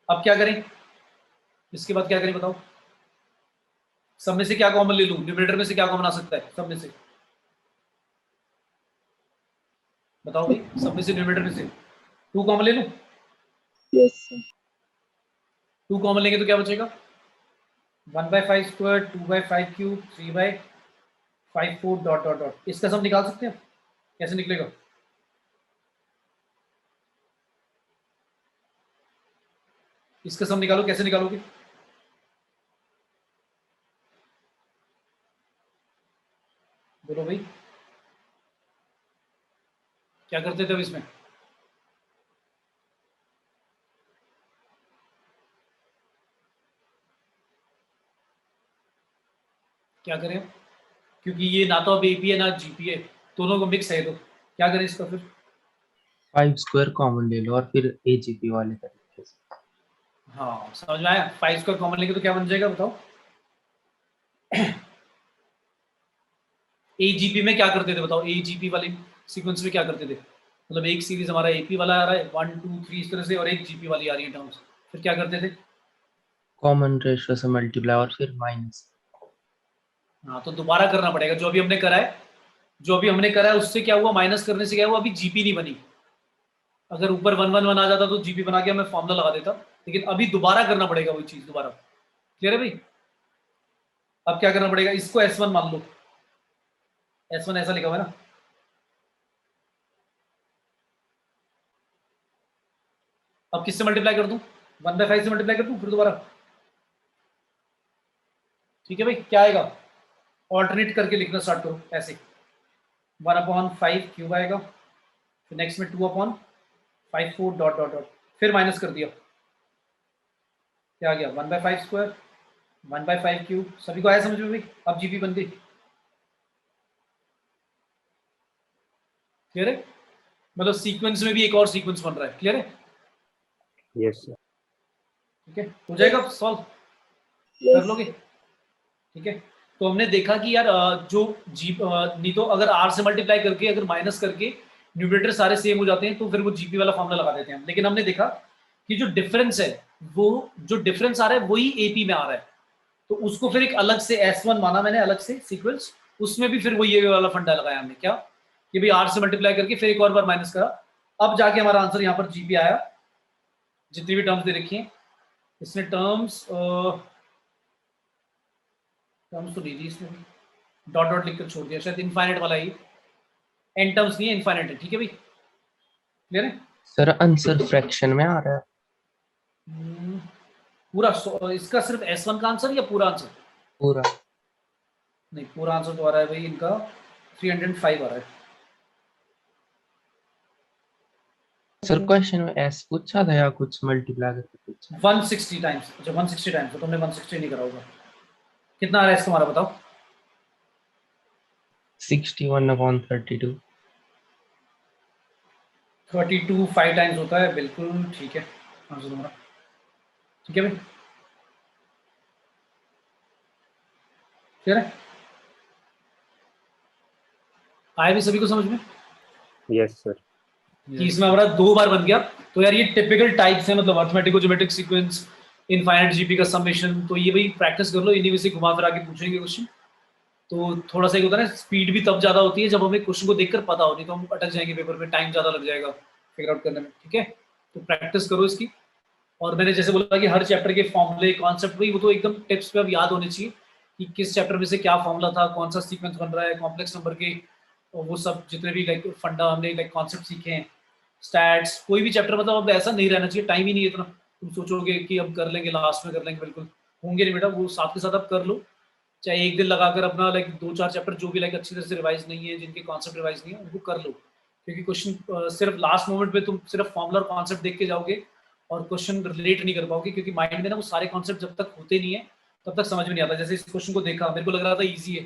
अब क्या करें? इसके बाद क्या करें बताओ? सब में से क्या कॉमन ले लूं? न्यूमरेटर में से क्या कॉमन आ सकता है सब में से? बताओ भाई, सब में से न्यूमरेटर में से 2 कॉमन ले लूं? Yes, sir. 2 कॉमन लेंगे तो क्या बचेगा? 1/5 square, 2/5 cube, 3/5 4 dot dot dot. इसका सब निकाल सकते हैं? कैसे निकलेगा? इसका सब निकालो, कैसे निकालोगे? बोलो भाई, क्या करते थे अब इसमें? क्या करें? क्योंकि ये ना तो अब एपी है ना जीपी है, दोनों को मिक्स है, तो क्या करें इसका फिर? 5 स्क्वायर कॉमन ले लो और फिर एजीपी वाले तरीके से। हाँ समझ में आया। 5 स्क्वायर कॉमन लेंगे तो क्या बन जाएगा बताओ? एजीपी में क्या करते थे बताओ? एजीपी वाले सीक्वेंस में क्या करते थे? मतलब एक सीरीज हमारा एपी वाला आ रहा है 1 2 3 इस तरह से, और एक जीपी वाली आ रही है टर्म्स। फिर क्या करते थे? कॉमन रेशियो से मल्टीप्लाई और फिर माइनस। हाँ तो दोबारा करना पड़ेगा। जो अभी हमने करा है, जो अभी हमने करा है उससे क्या हुआ? माइनस करने से क्या हुआ? अभी जीपी नहीं बनी। अगर ऊपर 1 1 1 आ जाता तो जीपी बना के मैं फॉर्मूला लगा देता, लेकिन अभी दोबारा करना पड़ेगा वही चीज दोबारा। क्लियर है भाई? अब क्या करना पड़ेगा? इसको S1 मान लो। S1 ऐसा लिखा हुआ है ना? अब किससे मल्टीप्लाई कर दूं? 1/5 से मल्टीप्लाई कर दूं फिर दोबारा? ठीक है भाई, क्या आएगा? ऑल्टरनेट करके लिखना स्टार्ट करो ऐसे। 1/5 क्यूब आएगा, फिर नेक्स्ट में 2/5 4 डॉट डॉट डॉट, फिर माइनस कर दिया। क्या आ गया? 1/5 स्क्वायर, 1/5 क्यूब। सभी को आया समझ में भाई? अब जीपी बन गई। क्लियर है? मतलब सीक्वेंस में भी एक और सीक्वेंस बन रहा है। क्लियर है? Yes sir. ठीक है, हो जाएगा सॉल्व? कर Yes. लोगे? ठीक है। तो हमने देखा कि यार जो जी नहीं तो अगर आर से मल्टीप्लाई करके अगर माइनस करके न्यूमरेटर सारे सेम हो जाते हैं तो फिर वो जीपी वाला फॉर्मूला लगा देते हैं। लेकिन हमने देखा कि जो डिफरेंस है, वो जो डिफरेंस आ रहा है वही एपी में आ रहा है, तो उसको फिर एक अलग से S1 माना मैंने, अलग से सीक्वेंस। उसमें भी फिर वो ये वाला फंडा लगाया हमने। क्या? कि भाई आर से मल्टीप्लाई करके फिर एक और बार माइनस करा। अब जाके हमारा आंसर यहाँ पर जीपी आया। जितनी भी टर्म्स दे रखी हैं इसने, टर्म्स टर्म्स तो नहीं दी इसने, डॉट डॉट लिखकर छोड़ दिया, शायद इनफाइनाइट वाला ही। एन टर्म्स नहीं है, इनफाइनाइट है। ठीक है भाई? क्लियर है? सर आंसर फ्रैक्शन में आ रहा है। पूरा इसका सिर्फ S1 का आंसर या पूरा आंसर? पूरा। नहीं, पूरा आंसर तो आ रहा है भाई इनका 305 आ रहा है। सर क्वेश्चन में एस पूछा था या कुछ मल्टीप्लाई करके पूछा? 160 टाइम्स। अच्छा 160 टाइम्स, तो तुमने 160 नहीं करा होगा। कितना आ रहा है तुम्हारा बताओ? 61/32। 32 5 टाइम्स होता है, बिल्कुल ठीक है आंसर तुम्हारा। ठीक है भाई, क्लियर है? आया भी सभी को समझ में यस सर। कि इसमें हमारा 2 बार बन गया। तो यार ये टिपिकल टाइप्स है, मतलब अर्थमेटिको ज्योमेट्रिक सीक्वेंस, इनफाइनाइट जीपी का समेशन। तो ये भाई प्रैक्टिस कर लो, इन्हीं में से घुमा फिरा के पूछेंगे क्वेश्चन। तो थोड़ा सा एक होता है ना, स्पीड भी तब ज्यादा होती है जब हमें क्वेश्चन को देखकर पता हो, नहीं तो हम अटक जाएंगे पेपर में, टाइम ज्यादा लग जाएगा फिगर आउट करने में। ठीक है, तो प्रैक्टिस करो इसकी। और मैंने जैसे बोला कि हर चैप्टर के फॉर्मूले कॉन्सेप्ट भी वो तो एकदम टिप्स पे अब याद होने चाहिए कि किस चैप्टर में से क्या फॉर्मूला था, कौन सा सीक्वेंस बन रहा है, कॉम्प्लेक्स नंबर के और वो सब जितने भी लाइक फंडा हमने लाइक कॉन्सेप्ट सीखे हैं, स्टैट्स, कोई भी चैप्टर मतलब अब ऐसा नहीं रहना चाहिए, टाइम ही नहीं है इतना। तुम सोचोगे कि अब कर लेंगे, लास्ट में कर लेंगे, बिल्कुल होंगे नहीं बेटा, वो साथ के साथ अब कर लो। चाहे एक दिन लगाकर अपना लाइक 2-4 चैप्टर जो भी लाइक अच्छी तरह से रिवाइज नहीं है, जिनके कॉन्सेप्ट रिवाइज नहीं है, उनको कर लो। क्योंकि क्वेश्चन सिर्फ लास्ट मोमेंट पे तुम सिर्फ फॉर्मूला और कॉन्सेप्ट देख के जाओगे और क्वेश्चन रिलेट नहीं कर पाओगे, क्योंकि माइंड में ना वो सारे कॉन्सेप्ट जब तक होते नहीं है तब तक समझ में नहीं आता। जैसे इस क्वेश्चन को देखा, मेरे को लग रहा था इजी है,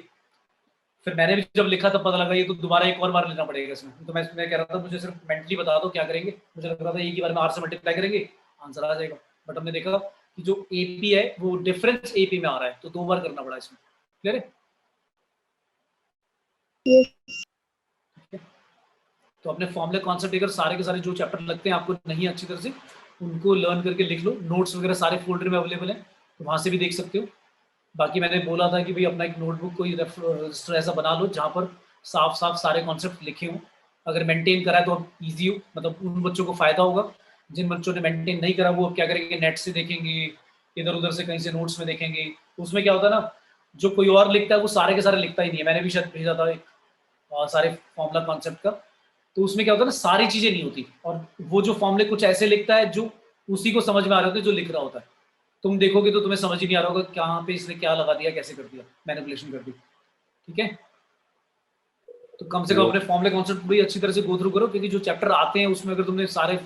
फिर मैंने भी जब लिखा तब पता लगा ये तो दोबारा एक और बार लेना पड़ेगा इसमें। तो मैं कह रहा था मुझे सिर्फ मेंटली बता दो क्या करेंगे, मुझे लग रहा था एक ही बार में आर से मल्टीप्लाई करेंगे आंसर आ जाएगा। बट हमने देखा कि जो एपी है वो डिफरेंस एपी में आ रहा है, तो 2 बार करना पड़ा इसमें। क्लियर है? तो अपने फॉर्मूले कॉन्सेप्ट अगर सारे के सारे जो चैप्टर लगते हैं आपको नहीं अच्छी तरह से, उनको लर्न करके लिख लो। नोट्स वगैरह सारे फोल्डर में अवेलेबल है, तो वहाँ से भी देख सकते हो। बाकी मैंने बोला था कि भाई अपना एक नोटबुक कोई रजिस्टर ऐसा बना लो जहाँ पर साफ साफ सारे कॉन्सेप्ट लिखे हों। अगर मेंटेन करा है तो ईजी हो, मतलब उन बच्चों को फायदा होगा। जिन बच्चों ने मेंटेन नहीं करा वो अब क्या करेंगे, नेट से देखेंगे, इधर उधर से कहीं से नोट्स में देखेंगे। तो उसमें क्या होता है ना, जो कोई और लिखता है वो सारे के सारे लिखता ही नहीं है। मैंने भी शायद भेजा था एक सारे फॉर्मूला कॉन्सेप्ट का, तो उसमें क्या होता है ना, सारी चीजें नहीं होती, और वो जो फॉर्मूले कुछ ऐसे लिखता है जो उसी को समझ में आ रहे होते हैं जो लिख रहा होता है। तुम देखोगे तो तुम्हें समझ ही नहीं आ रहा होगा कहाँ पे इसने क्या लगा दिया, कैसे कर दिया, मैनिपुलेशन कर दी। ठीक है, तो कम से कम अपने फॉर्मूले कॉन्सेप्ट भी अच्छी तरह से गो थ्रू करो, क्योंकि जो चैप्टर आते हैं उसमें अगर तुमने सारे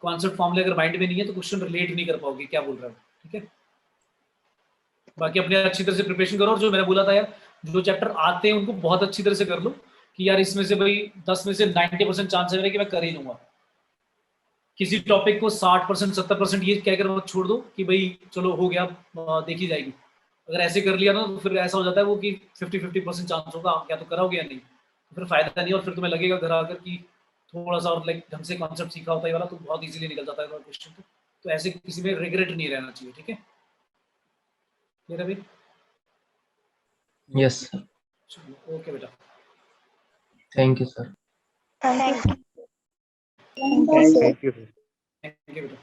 कॉन्सेप्ट फॉर्मूले अगर माइंड में नहीं है तो क्वेश्चन रिलेट नहीं कर पाओगे क्या बोल रहा है। ठीक है, बाकी अपने अच्छी तरह से प्रिपरेशन करो, और जो मैंने बोला था यार, जो चैप्टर आते हैं उनको बहुत अच्छी तरह से कर लो कि यार इसमें से भाई 10 में से 90% चांस है कि मैं कर ही लूंगा। किसी टॉपिक को 60% 70% ये कहकर मत छोड़ दो कि भाई चलो हो गया, देखी जाएगी। अगर ऐसे कर लिया ना तो फिर ऐसा हो जाता है वो कि 50-50% चांस होगा, आप क्या तो कराओगे या नहीं, तो फिर फायदा नहीं, और फिर तुम्हें लगेगा घर आकर कि थोड़ा सा और लाइक ढंग से कॉन्सेप्ट सीखा होता है वाला तो बहुत इजीली निकल जाता है क्वेश्चन। तो ऐसे किसी में रिग्रेट नहीं रहना चाहिए। ठीक है, क्लियर है भाई? यस सर, चलो ओके बेटा, thank you sir. Thank you. Thank you sir. Thank you बेटा।